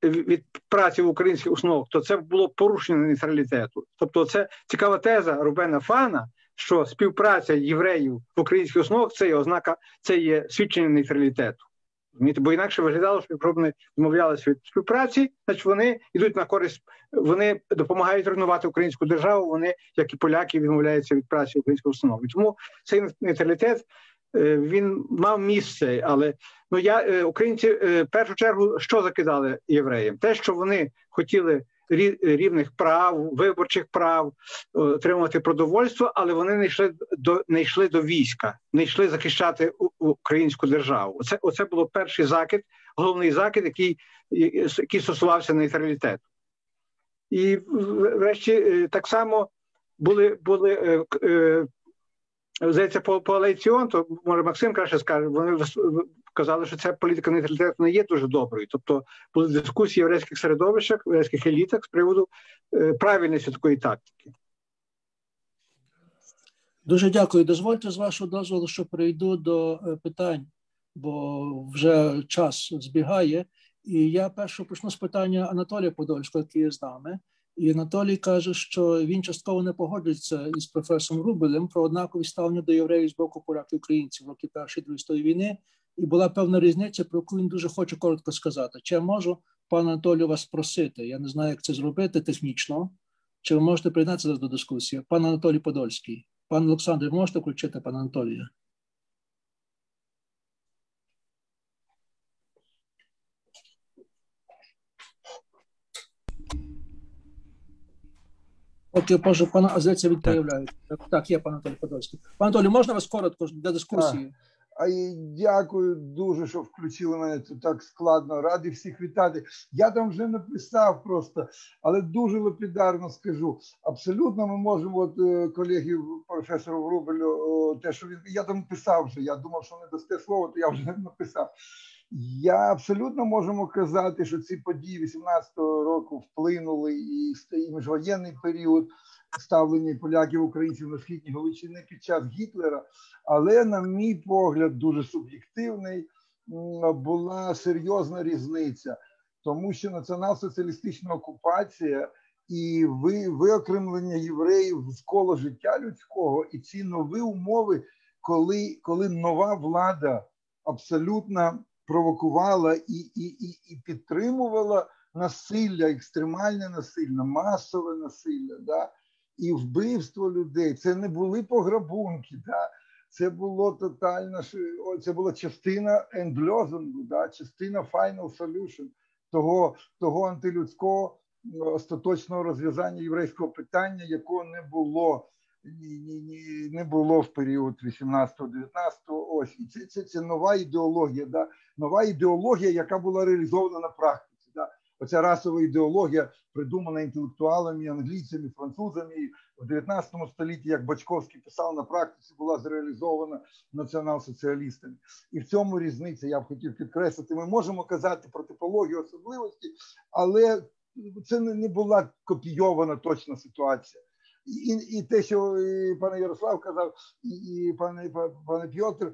від праці в українських установах, то це було порушення нейтралітету. Тобто це цікава теза Рубена Фана, що співпраця євреїв в українських установах – це є ознака, це є свідчення нейтралітету. Бо інакше виглядало, що якщо б вони відмовлялися від співпраці, значить вони йдуть на користь, вони допомагають руйнувати українську державу, вони, як і поляки, відмовляються від праці української установи. Тому цей нейтралітет, він мав місце, але українці в першу чергу що закидали євреям? Те, що вони хотіли рівних прав, виборчих прав, отримувати продовольство, але вони не йшли до війська, не йшли захищати українську державу. Оце було перший закид, головний закид, який стосувався нейтралітету. І врешті так само були здається, по Алейціон, то може Максим краще скаже, вони казали, що ця політика нейтралітету не є дуже доброю. Тобто були дискусії в єврейських середовищах, в єврейських елітах з приводу правильності такої тактики. Дуже дякую. Дозвольте з вашого дозволу, що перейду до питань, бо вже час збігає. І я перше почну з питання Анатолія Подольського, який є з нами. І Анатолій каже, що він частково не погоджується із професором Рубелем про однакові ставлення до євреїв з боку поляків і українців в роки Першої і Другої світової війни. І була певна різниця, про яку він дуже хоче коротко сказати. Чи я можу, пане Анатолію, вас просити? Я не знаю, як це зробити технічно. Чи ви можете приєднатися до дискусії? Пан Анатолій Подольський. Пан Олександр, ви можете включити пана Анатолія? Окей, може, пана Азеця відповідають. Так, є пан Анатолій Подольський. Пан Анатолій, можна вас коротко для дискусії? Дякую дуже, що включили мене. Це так складно. Радий всіх вітати. Я там вже написав просто, але дуже лапідарно скажу. Абсолютно ми можемо, от колеги професору Рубелю, те, що він... Я там писав вже, я думав, що не дасте слово, то я вже написав. Я абсолютно можемо казати, що ці події 18-го року вплинули і міжвоєнний період ставлення поляків, українців на східній Галичині під час Гітлера, але, на мій погляд, дуже суб'єктивний, була серйозна різниця, тому що націонал-соціалістична окупація і виокремлення євреїв з кола життя людського, і ці нові умови, коли нова влада абсолютно провокувала і підтримувала насилля, екстремальне насилля, масове насилля, да? І вбивство людей. Це не були пограбунки, да? Це було тотально, це була частина ендльозингу, да? Частина final solution, того антилюдського остаточного розв'язання єврейського питання, якого не було в період 18-19-го. Ось. І це нова ідеологія, да? Нова ідеологія, яка була реалізована на практиці. Да? Оця расова ідеологія, придумана інтелектуалами, англійцями, французами в 19 столітті, як Бачковський писав, на практиці була зреалізована націонал-соціалістами. І в цьому різниця, я б хотів підкреслити. Ми можемо казати про типологію особливості, але це не була копійована точна ситуація. І те, що і пане Ярослав казав, і пане Пьотр,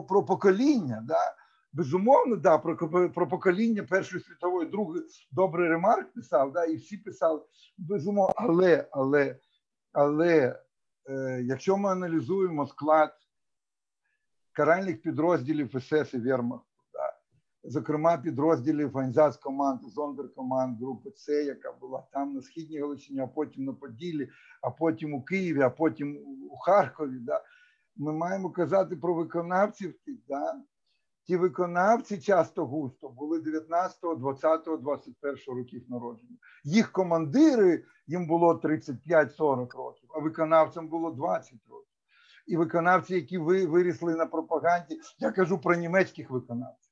про покоління, да? Безумовно, да, про покоління Першої світової, Другої, добрий ремарк писав, да, і всі писали, безумовно, але якщо ми аналізуємо склад каральних підрозділів СС і Вермахту, да, зокрема підрозділів Айнзац-команд, Зондеркоманд, групи С, яка була там на Східній Галичині, а потім на Поділлі, а потім у Києві, а потім у Харкові, да, ми маємо казати про виконавців, да. Ті виконавці часто густо були 19-го, 20-го, 21-го років народження. Їх командири, їм було 35-40 років, а виконавцям було 20 років. І виконавці, які вирісли на пропаганді, я кажу про німецьких виконавців,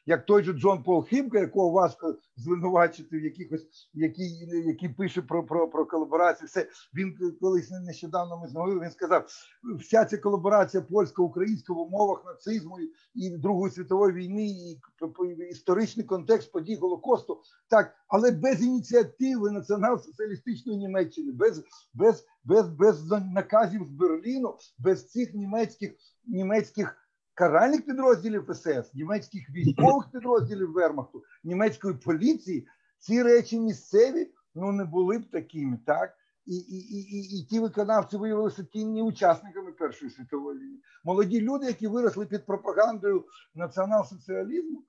як той же Джон Пол Хімка, якого важко звинувачити в якихось, який пише про колаборацію. Все. Він колись нещодавно ми змогли, він сказав, вся ця колаборація польсько-українська в умовах нацизму і Другої світової війни, і історичний контекст подій Голокосту, так, але без ініціативи націонал-соціалістичної Німеччини, без наказів з Берліну, без цих німецьких каральних підрозділів СС, німецьких військових підрозділів Вермахту, німецької поліції, ці речі місцеві, ну, не були б такими, так? І ті виконавці виявилися кінні учасниками Першої світової війни. Молоді люди, які виросли під пропагандою націонал-соціалізму,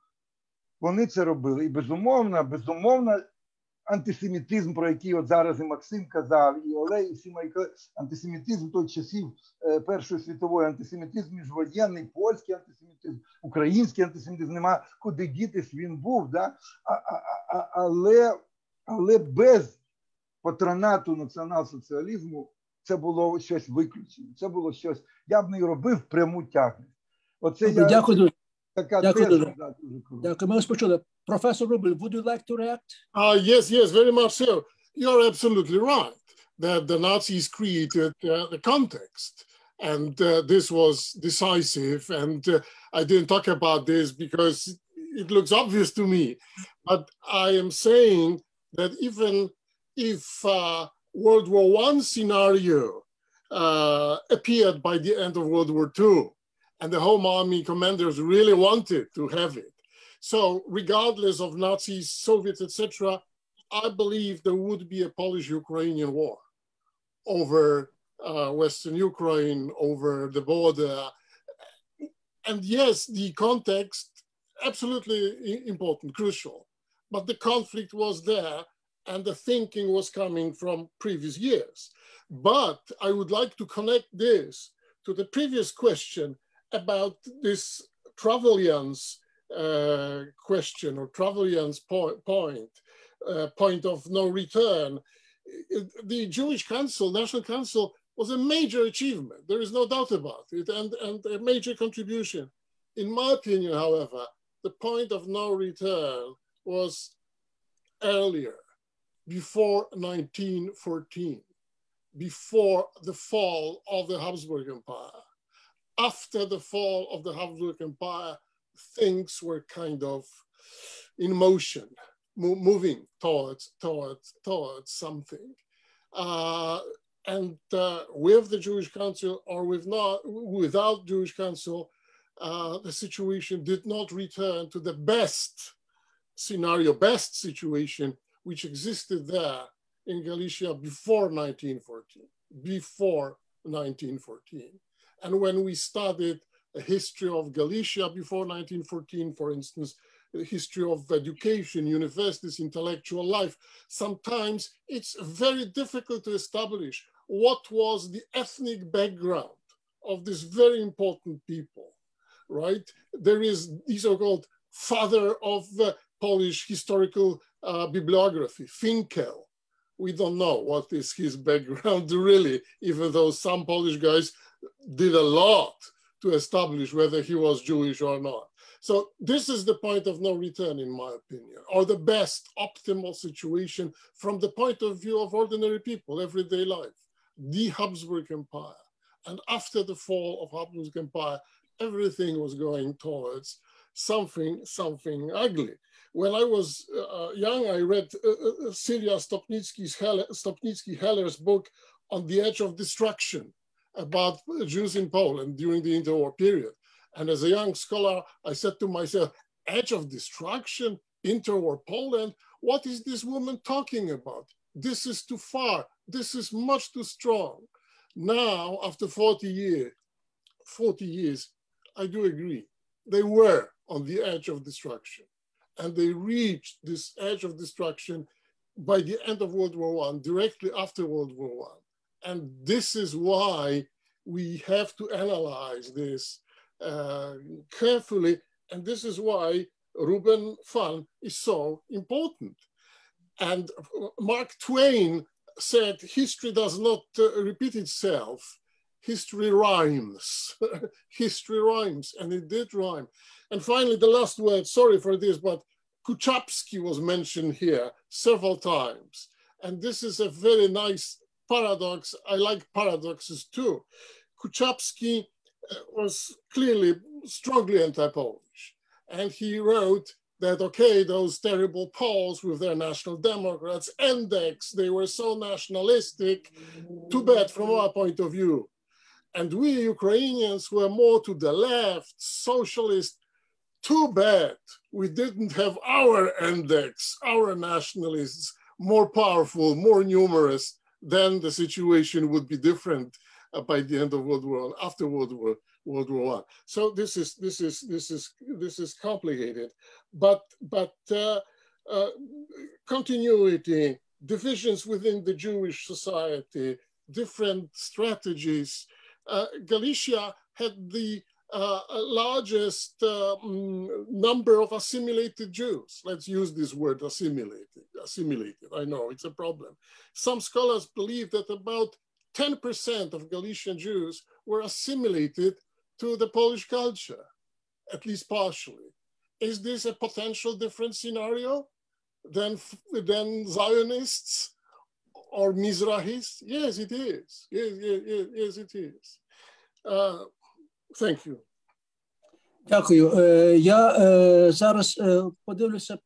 вони це робили. І безумовно, антисемітизм, про який от зараз і Максим казав, і Олег, і всі мої колеги, антисемітизм той часів Першої світової, антисемітизм міжвоєнний, польський антисемітизм, український антисемітизм, нема куди дітись, він був, да? Але без патронату націонал-соціалізму це було щось виключено, це було щось, я б не робив пряму тягнення. Оце я... Дякую дуже. Дякую дуже. Дякую. Ми вас почули. Professor Rubel, would you like to react? Yes, very much so. You're absolutely right that the Nazis created the context, and this was decisive. And I didn't talk about this because it looks obvious to me, but I am saying that even if World War I scenario appeared by the end of World War II, and the Home Army commanders really wanted to have it, so regardless of Nazis, Soviets, etc., I believe there would be a Polish-Ukrainian war over Western Ukraine, over the border. And yes, the context, absolutely important, crucial, but the conflict was there and the thinking was coming from previous years. But I would like to connect this to the previous question about this Travellians question or Travellians point of no return. The Jewish Council, National Council, was a major achievement. There is no doubt about it, and a major contribution. In my opinion, however, the point of no return was earlier, before 1914, before the fall of the Habsburg Empire. After the fall of the Habsburg Empire, things were kind of in motion, moving towards something. And with the Jewish Council or without Jewish Council, the situation did not return to the best scenario, best situation which existed there in Galicia before 1914. And when we studied the history of Galicia before 1914, for instance, the history of education, universities, intellectual life, sometimes it's very difficult to establish what was the ethnic background of these very important people, right? There is the so-called father of Polish historical bibliography, Finkel. We don't know what is his background really, even though some Polish guys did a lot to establish whether he was Jewish or not. So this is the point of no return, in my opinion, or the best optimal situation from the point of view of ordinary people, everyday life, the Habsburg Empire. And after the fall of Habsburg Empire, everything was going towards something ugly. When I was young, I read Celia Stopnitzky-Heller's book On the Edge of Destruction, about Jews in Poland during the interwar period. And as a young scholar, I said to myself, edge of destruction, interwar Poland, what is this woman talking about? This is too far. This is much too strong. Now, after 40 years, I do agree. They were on the edge of destruction. And they reached this edge of destruction by the end of World War I, directly after World War I. And this is why we have to analyze this carefully. And this is why Ruben Fan is so important. And Mark Twain said, history does not repeat itself. History rhymes. History rhymes, and it did rhyme. And finally, the last word, sorry for this, but Kuchapsky was mentioned here several times. And this is a very nice paradox. I like paradoxes too. Kuchapsky was clearly strongly anti-Polish. And he wrote that, okay, those terrible Poles with their National Democrats, index, they were so nationalistic, too bad from our point of view. And we Ukrainians were more to the left, socialist, too bad. We didn't have our index, our nationalists, more powerful, more numerous, then the situation would be different by the end of World War I, after World War I. So this is complicated, but continuity, divisions within the Jewish society, different strategies. Galicia had the largest number of assimilated Jews. Let's use this word, assimilated. I know it's a problem. Some scholars believe that about 10% of Galician Jews were assimilated to the Polish culture, at least partially. Is this a potential different scenario than Zionists or Mizrahists? Yes, it is. Yes, it is. Thank you. Дякую. Я зараз подивлюся,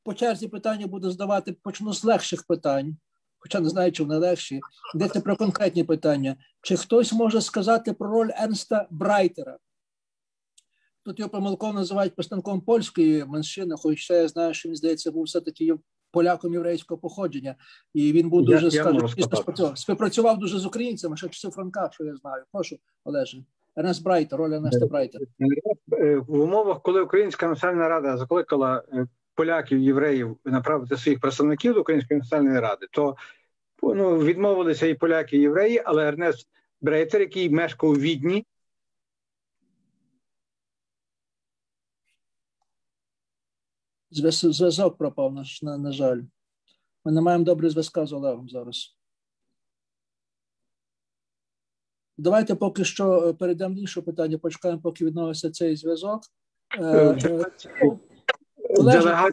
по черзі питання буду задавати, почну з легших питань, хоча не знаю, чи вони легші. Йдеться про конкретні питання. Чи хтось може сказати про роль Ернста Брайтера? Тут його помилково називають представником польської меншини, хоча я знаю, що він, здається, був все-таки поляком єврейського походження. І він був дуже, скажімо, співпрацював дуже з українцями, ще часів Франка, що я знаю. Прошу, Олеже. Ернест Брайтер, роль Ернеста Брайтера. В умовах, коли Українська Національна Рада закликала поляків, євреїв направити своїх представників до Української Національної Ради, то відмовилися і поляки, і євреї, але Ернест Брайтер, який мешкав у Відні, Зв'язок пропав, на жаль. Ми не маємо добрий зв'язку з Олегом зараз. Давайте поки що перейдемо до іншого питання, почекаємо, поки відновиться цей зв'язок. Олеже,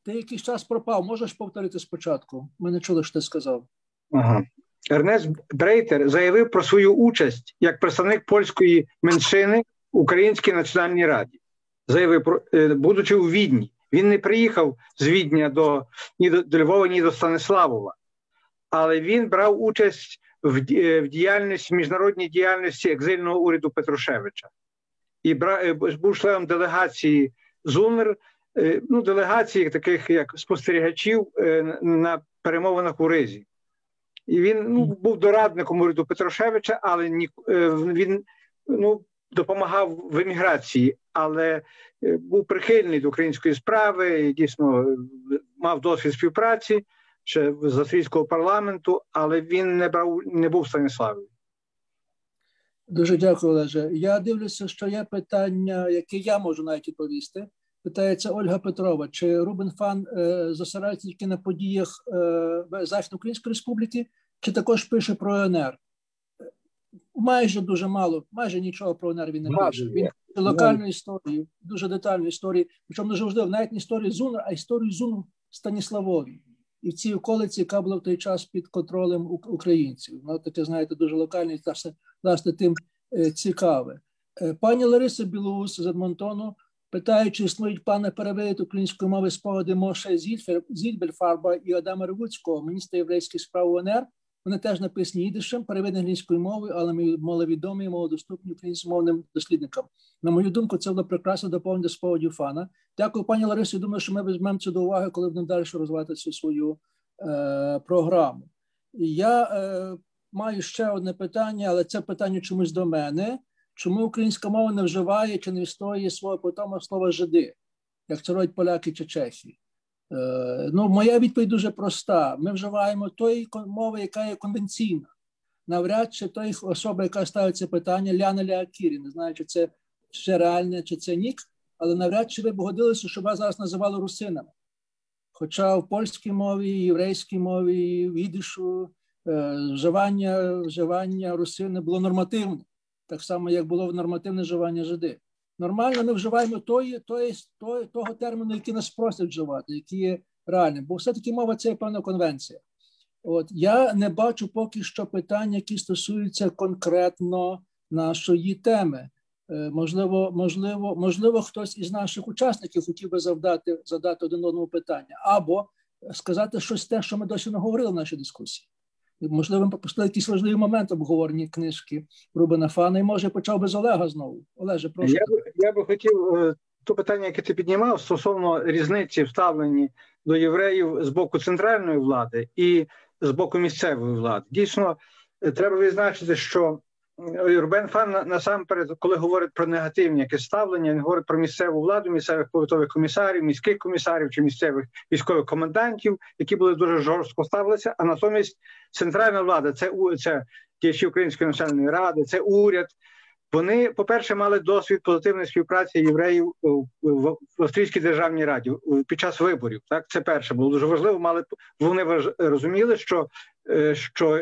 ти якийсь час пропав, можеш повторити спочатку? Ми не чули, що ти сказав. Ага. Ернест Брайтер заявив про свою участь як представник польської меншини в Українській Національній Раді. Заявив, будучи у Відні. Він не приїхав з Відня ні до Львова, ні до Станиславова. Але він брав участь в діяльності, міжнародній діяльності екзильного уряду Петрушевича. І був членом делегації ЗУНР, делегації таких як спостерігачів на перемовинах у Ризі. І він був дорадником уряду Петрушевича, але він допомагав в еміграції, але був прихильний до української справи, і дійсно мав досвід співпраці ще з австрійського парламенту, але він не був в Станіславі. Дуже дякую, Олеже. Я дивлюся, що є питання, яке я можу навіть відповісти. Питається Ольга Петрова, чи Рубен Фан зосереджується тільки на подіях Західноукраїнської Республіки, чи також пише про ОНР? Майже дуже мало, майже нічого про ОНР він не пише. Він пише локальну історію, дуже детальну історію, причому дуже важливо, навіть не історію ЗУНР, а історію ЗУНР Станіславові. І в цій околиці, яка була в той час під контролем українців. Ну, таке, знаєте, дуже локальне, і власне тим цікаве. Пані Лариса Білоус з Едмонтону питає, чи існують плани переводити української мови спогади Моше Зільбельфарба і Адама Ревуцького, міністра єврейських справ УНР. Вони теж написані їдишем, переведені англійською мовою, але маловідомі і малодоступні українськомовним дослідникам. На мою думку, це було прекрасно доповнення спогадів Фана. Дякую, пані Ларисі. Думаю, що ми візьмемо це до уваги, коли будемо далі розвивати цю свою програму. Я маю ще одне питання, але це питання чомусь до мене. Чому українська мова не вживає чи не відстоює свого питомого слова «жиди», як це роблять поляки чи чехи? Моя відповідь дуже проста. Ми вживаємо тої мови, яка є конвенційна. Навряд чи той особа, яка ставить це питання, Ляна Леакірі, не знаю, чи це ще реальне, чи це нік, але навряд чи ви б годилися, щоб вас зараз називали русинами. Хоча в польській мові, єврейській мові, в їдишу вживання русини було нормативне. Так само, як було нормативне вживання жиди. Нормально ми вживаємо того терміну, який нас просять вживати, який є реальним. Бо все-таки мова – це певна конвенція. От я не бачу поки що питань, які стосуються конкретно нашої теми. Можливо, хтось із наших учасників хотів би задати один одному питання, або сказати щось те, що ми досі не говорили в нашій дискусії. Можливо, ми пропустили якісь важливі моменти обговорення книжки Рубена Фана, і може почав би з Олега знову. Олеже, прошу. Я би хотів то питання, яке ти піднімав, стосовно різниці в ставленні до євреїв з боку центральної влади і з боку місцевої влади. Дійсно, треба відзначити, що Рубен Фан насамперед, коли говорить про негативні якесь ставлення, він говорить про місцеву владу, місцевих повітових комісарів, міських комісарів чи місцевих військових комендантів, які були дуже жорстко ставилися, а натомість центральна влада, це діячі Української національної ради, це уряд. Вони, по-перше, мали досвід позитивної співпраці євреїв в Австрійській державній раді під час виборів. Так, це перше було дуже важливо. Вони розуміли, що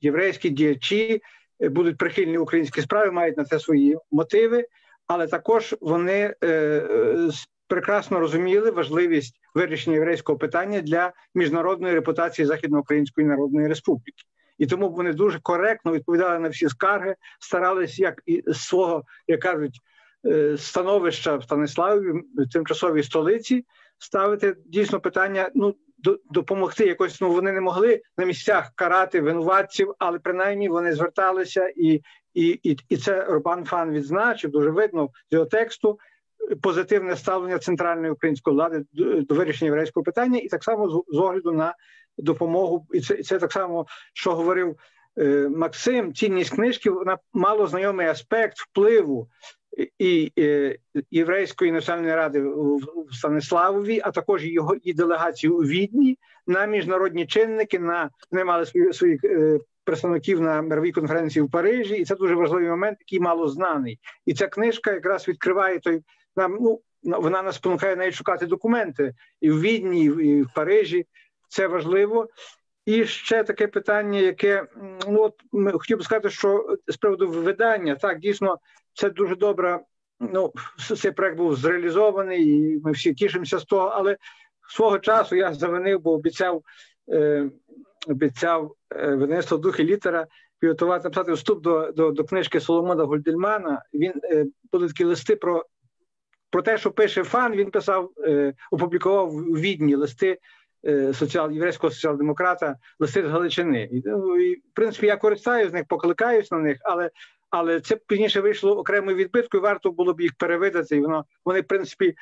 єврейські діячі будуть прихильні українській справі, мають на це свої мотиви, але також вони прекрасно розуміли важливість вирішення єврейського питання для міжнародної репутації Західноукраїнської Народної Республіки. І тому вони дуже коректно відповідали на всі скарги, старались як і з свого, як кажуть, становища в Станиславі, тимчасовій столиці, ставити дійсно питання, допомогти якось, вони не могли на місцях карати винуватців, але принаймні вони зверталися, і це Рубен Фан відзначив, дуже видно з його тексту, позитивне ставлення центральної української влади до вирішення єврейського питання, і так само з огляду на допомогу, і це так само, що говорив Максим, цінність книжки, вона мало знайомий аспект впливу і Єврейської національної ради в Станиславові, а також її делегації у Відні на міжнародні чинники, вони мали своїх представників на мировій конференції в Парижі, і це дуже важливий момент, який мало знаний. І ця книжка якраз відкриває вона нас спонукає навіть шукати документи і в Відні, і в Парижі. Це важливо. І ще таке питання, яке, хотів би сказати, що з приводу видання, так, дійсно, це дуже добре, цей проект був зреалізований, і ми всі тішимося з того, але свого часу я завинив, бо обіцяв видавництво «Дух і літера» підготувати, написати вступ до книжки Соломона Гольдельмана. Він були такі листи про те, що пише Фан, він писав, опублікував у Відні листи єврейського соціал-демократа, листи з Галичини. І, в принципі, я користаюсь з них, покликаюсь на них, але це пізніше вийшло окремою відбиткою, варто було б їх перевидати, і вони, в принципі,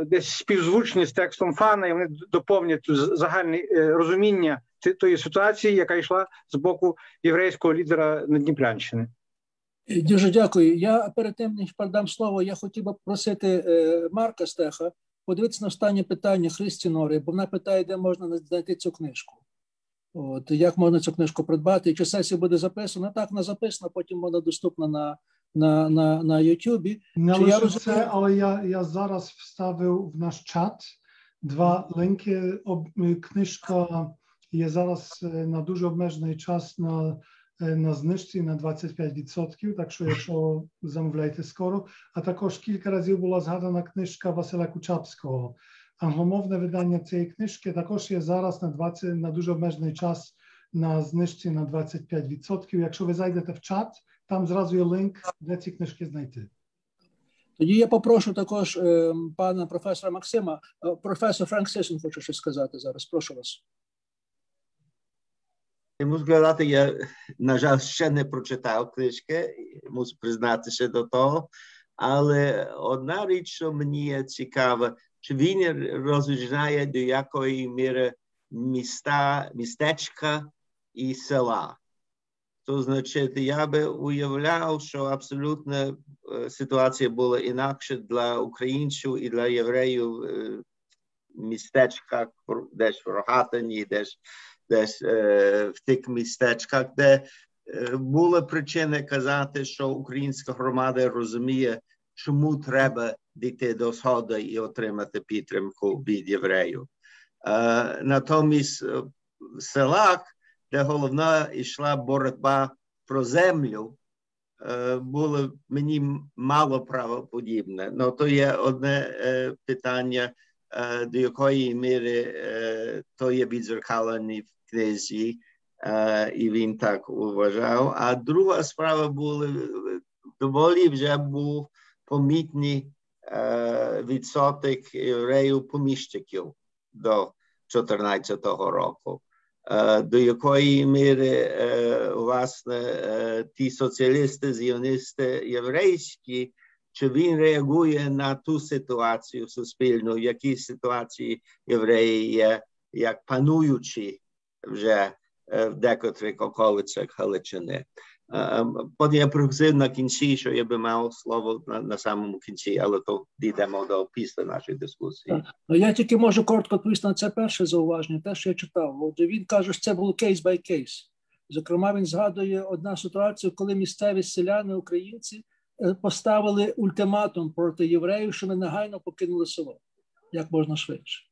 десь співзвучні з текстом Фана, і вони доповнять загальне розуміння тої ситуації, яка йшла з боку єврейського лідера Надніпрянщини. Дуже дякую. Я перед тим, ніж передам слово, я хотів би просити Марка Стеха подивитися на останнє питання Христі Нори, бо вона питає, де можна знайти цю книжку. Як можна цю книжку придбати, і чи сесія буде записана? Так, вона записана, потім вона доступна на Ютубі. Не лише це, але я зараз вставив в наш чат 2 лінки. Книжка є зараз на дуже обмежений час на знижці на 25%, так що якщо замовляєте скоро. А також кілька разів була згадана книжка Василя Кучапського. Англомовне видання цієї книжки також є зараз на дуже обмежений час на знижці на 25%. Якщо ви зайдете в чат, там зразу є лінк, де ці книжки знайти. Тоді я попрошу також пана професора Максима. Професор Франк Сиссон хоче щось сказати зараз. Прошу вас. Я мушу сказати, я, на жаль, ще не прочитав книжки, мушу признатися до того, але одна річ, що мені цікава, чи він розрізняє до якої міри містечка і села. То значить, я би уявляв, що абсолютно ситуація була інакша для українців і для євреїв в містечках, десь в Рогатині, десь в тих містечках, де була причина казати, що українська громада розуміє, чому треба дійти до Сходу і отримати підтримку від євреїв. Натомість в селах, де головна йшла боротьба про землю, було мені мало правоподібне. Но то є одне питання, до якої міри то є відзеркалені в книзі, і він так вважав. А друга справа була, доволі вже був помітний відсоток євреїв-поміщиків до 2014 року. До якої міри, власне, ті соціалісти, зіоністи єврейські, чи він реагує на ту ситуацію суспільну, в якій ситуації євреї є як пануючі вже в декотрих околицях Галичини. Потім я просив на кінці, що я би мав слово на самому кінці, але то дійдемо до після нашої дискусії. Я тільки можу коротко відповісти на це перше зауваження, те, що я читав. Отже, він каже, що це було кейс by кейс. Зокрема, він згадує одну ситуацію, коли місцеві селяни, українці, поставили ультиматум проти євреїв, що ми негайно покинули село, як можна швидше.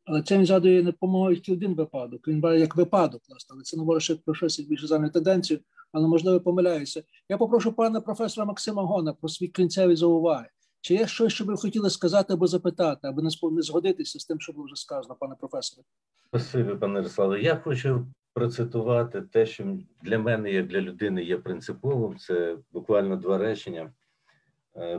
Але це він згадує, не по-моєму, тільки один випадок. Він бере як випадок, але це не говорить про щось більше загальну тенденцію, але, можливо, помиляюся. Я попрошу пана професора Максима Гона про свій кінцеві зауваги. Чи є щось, що ви хотіли сказати або запитати, або не згодитися з тим, що було вже сказано, пане професоре? Спасибі, пане Ярославе. Я хочу процитувати те, що для мене, як для людини, є принциповим. Це буквально два речення.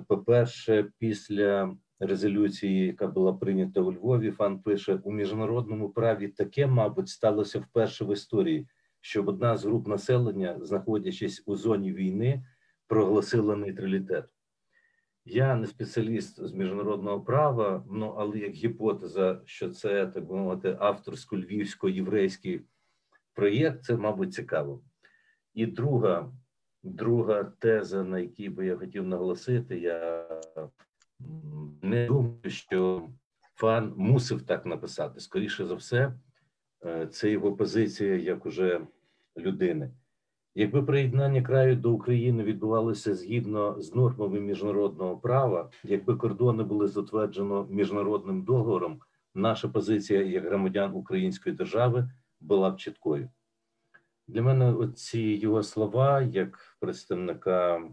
По-перше, після резолюції, яка була прийнята у Львові, Фан пише: у міжнародному праві таке, мабуть, сталося вперше в історії, щоб одна з груп населення, знаходячись у зоні війни, проголосила нейтралітет. Я не спеціаліст з міжнародного права, але як гіпотеза, що це, так би мовити, авторсько-львівсько-єврейський проєкт, це, мабуть, цікаво. І друга теза, на якій би я хотів наголосити, я не думаю, що Фан мусив так написати. Скоріше за все, це його позиція як уже людини. Якби приєднання краю до України відбувалося згідно з нормами міжнародного права, якби кордони були затверджено міжнародним договором, наша позиція як громадян української держави була б чіткою. Для мене оці його слова, як представника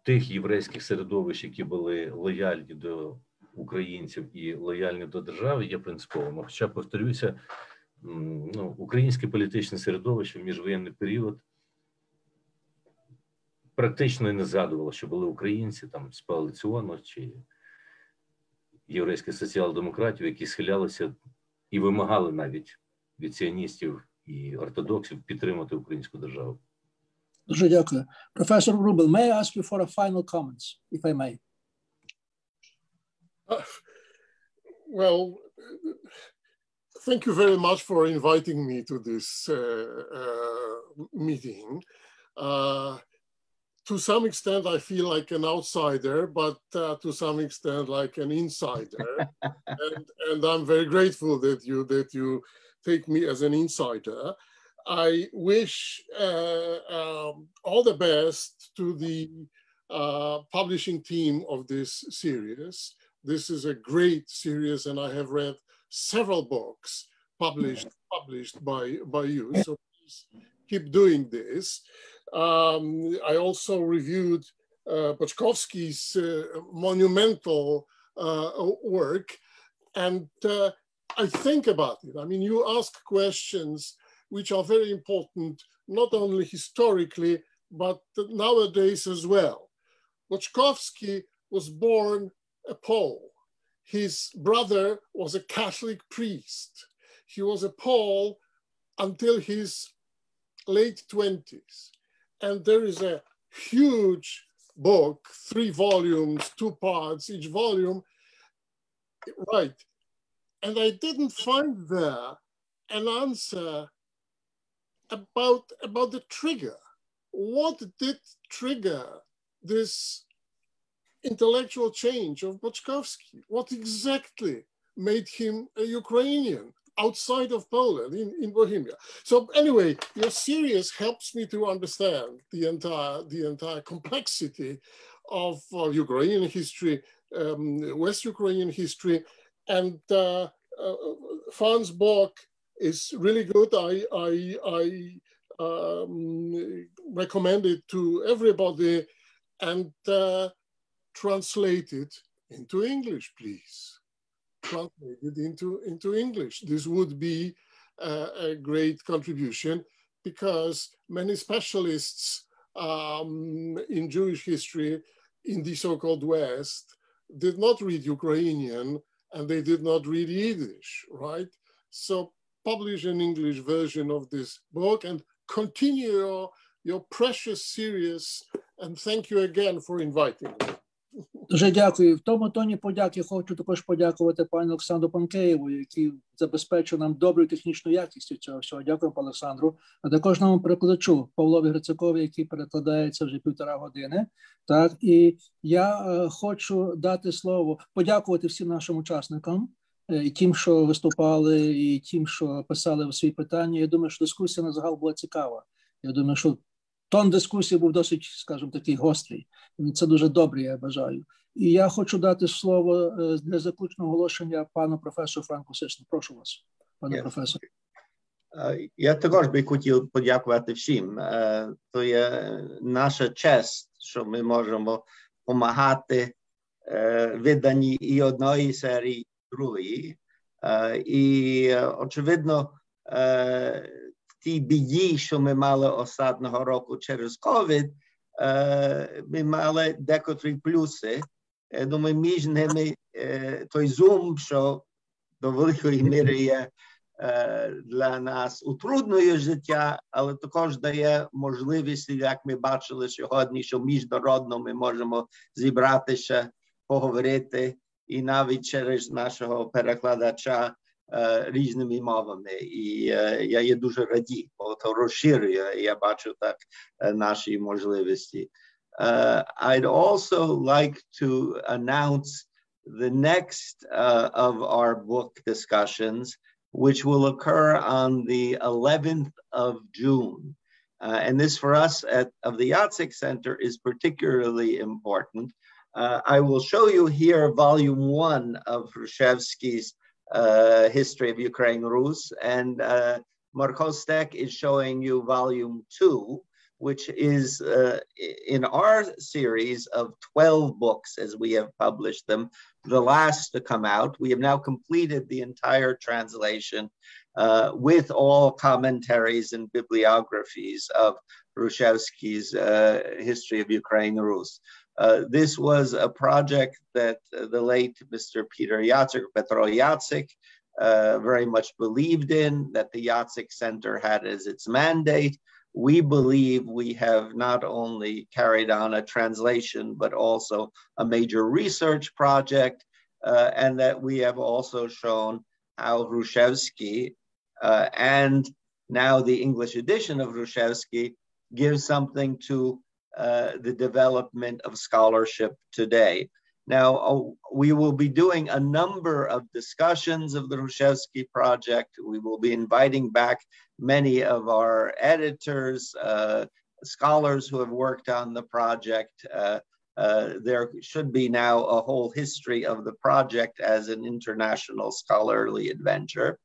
тих єврейських середовищ, які були лояльні до українців і лояльні до держави, є принциповими. Хоча, повторюся, українське політичне середовище в міжвоєнний період практично не згадувало, що були українці там з коаліціону чи єврейських соціал-демократів, які схилялися і вимагали навіть від сіоністів і ортодоксів підтримати українську державу. Дуже дякую. Професор Врубел, may I ask you for a final comments, if I may? Well, thank you very much for inviting me to this meeting. To some extent, I feel like an outsider, but to some extent, like an insider. and I'm very grateful that you take me as an insider. I wish all the best to the publishing team of this series. This is a great series, and I have read several books published by you. So please keep doing this. I also reviewed Boczkowski's monumental work, and I think about it. I mean, you ask questions which are very important, not only historically, but nowadays as well. Boczkowski was born a Pole. His brother was a Catholic priest. He was a Pole until his late 20s. And there is a huge book, 3 volumes, 2 parts, each volume, right. And I didn't find there an answer about the trigger. What did trigger this intellectual change of Boczkowski? What exactly made him a Ukrainian outside of Poland, in Bohemia? So anyway, your series helps me to understand the entire complexity of Ukrainian history, West Ukrainian history, and Fan's book is really good. recommend it to everybody and translate it into English, please. Translate it into English. This would be a great contribution, because many specialists in Jewish history in the so-called West did not read Ukrainian, and they did not read Yiddish, right? So publish an English version of this book and continue your precious series. And thank you again for inviting me. Дуже дякую. В тому тоні подяки хочу також подякувати пану Олександру Панкеєву, який забезпечив нам добру технічну якість цього всього. Дякую, пану Олександру. А також нам перекладачу Павлові Грицакові, який перекладається вже 1,5 години. Так, і я хочу дати слово, подякувати всім нашим учасникам, і тим, що виступали, і тим, що писали свої питання. Я думаю, що дискусія на загал була цікава. Я думаю, що тон дискусії був досить, скажімо, такий гострий. Це дуже добре, я бажаю. І я хочу дати слово для заключного оголошення пану професору Франку Сишну. Прошу вас, пане професор. Я також би хотів подякувати всім. То є наша честь, що ми можемо допомагати виданні і одної серії, другої. І, очевидно, в тій біді, що ми мали останнього року через ковід, ми мали декотрі плюси. Я думаю, між ними той Zoom, що до великої міри є для нас утруднює життя, але також дає можливість, як ми бачили сьогодні, що міжнародно ми можемо зібратися, поговорити і навіть через нашого перекладача різними мовами. І я є дуже радий, бо це розширює, я бачу так наші можливості. I'd also like to announce the next of our book discussions, which will occur on the 11th of June. And this for us of the Yatzik Center is particularly important. I will show you here volume 1 of Hrushevsky's History of Ukraine Rus, and Markostek is showing you volume 2, which is in our series of 12 books as we have published them, the last to come out. We have now completed the entire translation with all commentaries and bibliographies of Hrushevsky's History of Ukraine Rus. This was a project that the late Mr. Peter Yatzik, Petro Yatzik, very much believed in, that the Yatzik Center had as its mandate. We believe we have not only carried on a translation, but also a major research project, and that we have also shown how Hrushevsky and now the English edition of Hrushevsky gives something to the development of scholarship today. Now, we will be doing a number of discussions of the Hrushevsky project. We will be inviting back many of our editors, scholars who have worked on the project. There should be now a whole history of the project as an international scholarly adventure.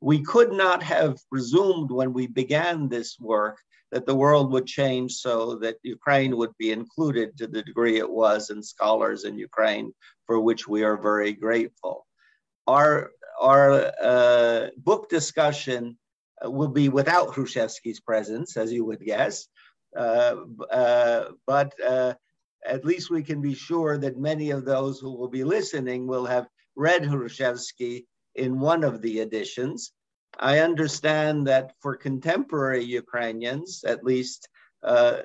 We could not have presumed when we began this work that the world would change so that Ukraine would be included to the degree it was, and scholars in Ukraine, for which we are very grateful. Our book discussion will be without Hrushevsky's presence, as you would guess, but at least we can be sure that many of those who will be listening will have read Hrushevsky in one of the editions. I understand that for contemporary Ukrainians, at least,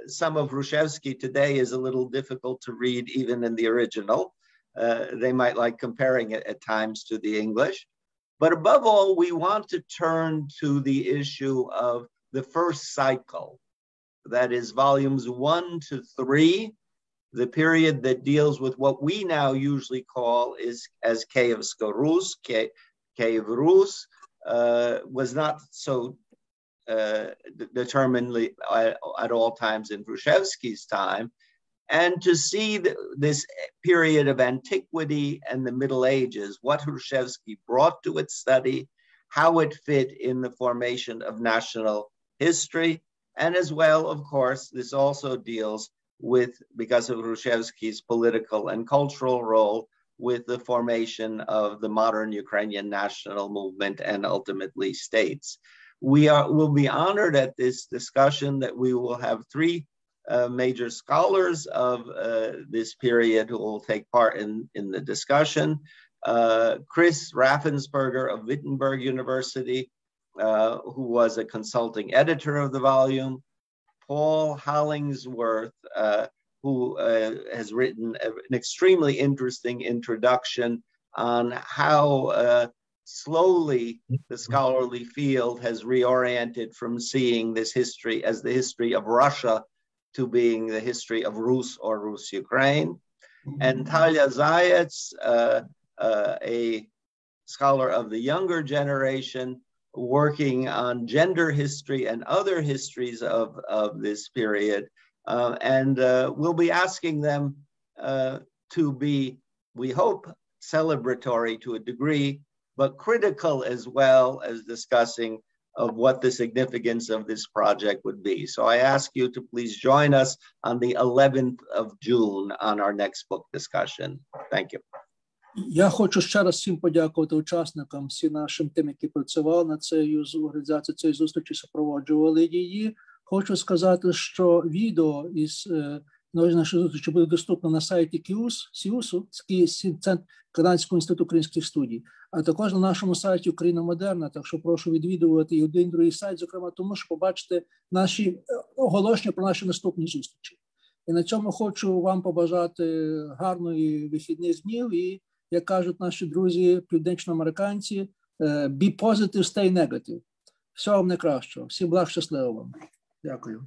some of Hrushevsky today is a little difficult to read even in the original. They might like comparing it at times to the English. But above all, we want to turn to the issue of the first cycle, that is volumes 1 to 3, the period that deals with what we now usually call as Kievska Rus, Kiev Rus, was not so determinedly at all times in Hrushevsky's time, and to see this period of antiquity and the Middle Ages, what Hrushevsky brought to its study, how it fit in the formation of national history, And as well, of course, this also deals with, because of Hrushevsky's political and cultural role, with the formation of the modern Ukrainian national movement and ultimately states. We'll be honored at this discussion that we will have three major scholars of this period who will take part in the discussion. Chris Raffensperger of Wittenberg University, who was a consulting editor of the volume. Paul Hollingsworth, who has written an extremely interesting introduction on how slowly the scholarly field has reoriented from seeing this history as the history of Russia to being the history of Rus or Rus-Ukraine. And Talia Zayats, a scholar of the younger generation, working on gender history and other histories of this period. We'll be asking them to be, we hope, celebratory to a degree, but critical as well as discussing of what the significance of this project would be. So I ask you to please join us on the 11th of June on our next book discussion. Thank you. Я хочу ще раз всім подякувати учасникам, всім нашим тим, які працювали над цією організацією цієї зустрічі, супроводжували її. Хочу сказати, що відео із нашої зустрічі буде доступно на сайті СІУСу, Канадського інституту українських студій, а також на нашому сайті Україна Модерна, так що прошу відвідувати і один, і другий сайт, зокрема тому, що побачите наші оголошення про наші наступні зустрічі. І на цьому хочу вам побажати гарної вихідних днів і, як кажуть наші друзі північноамериканці, be positive, stay negative. Всього вам найкращого. Всім благ, щасливо вам. Дякую.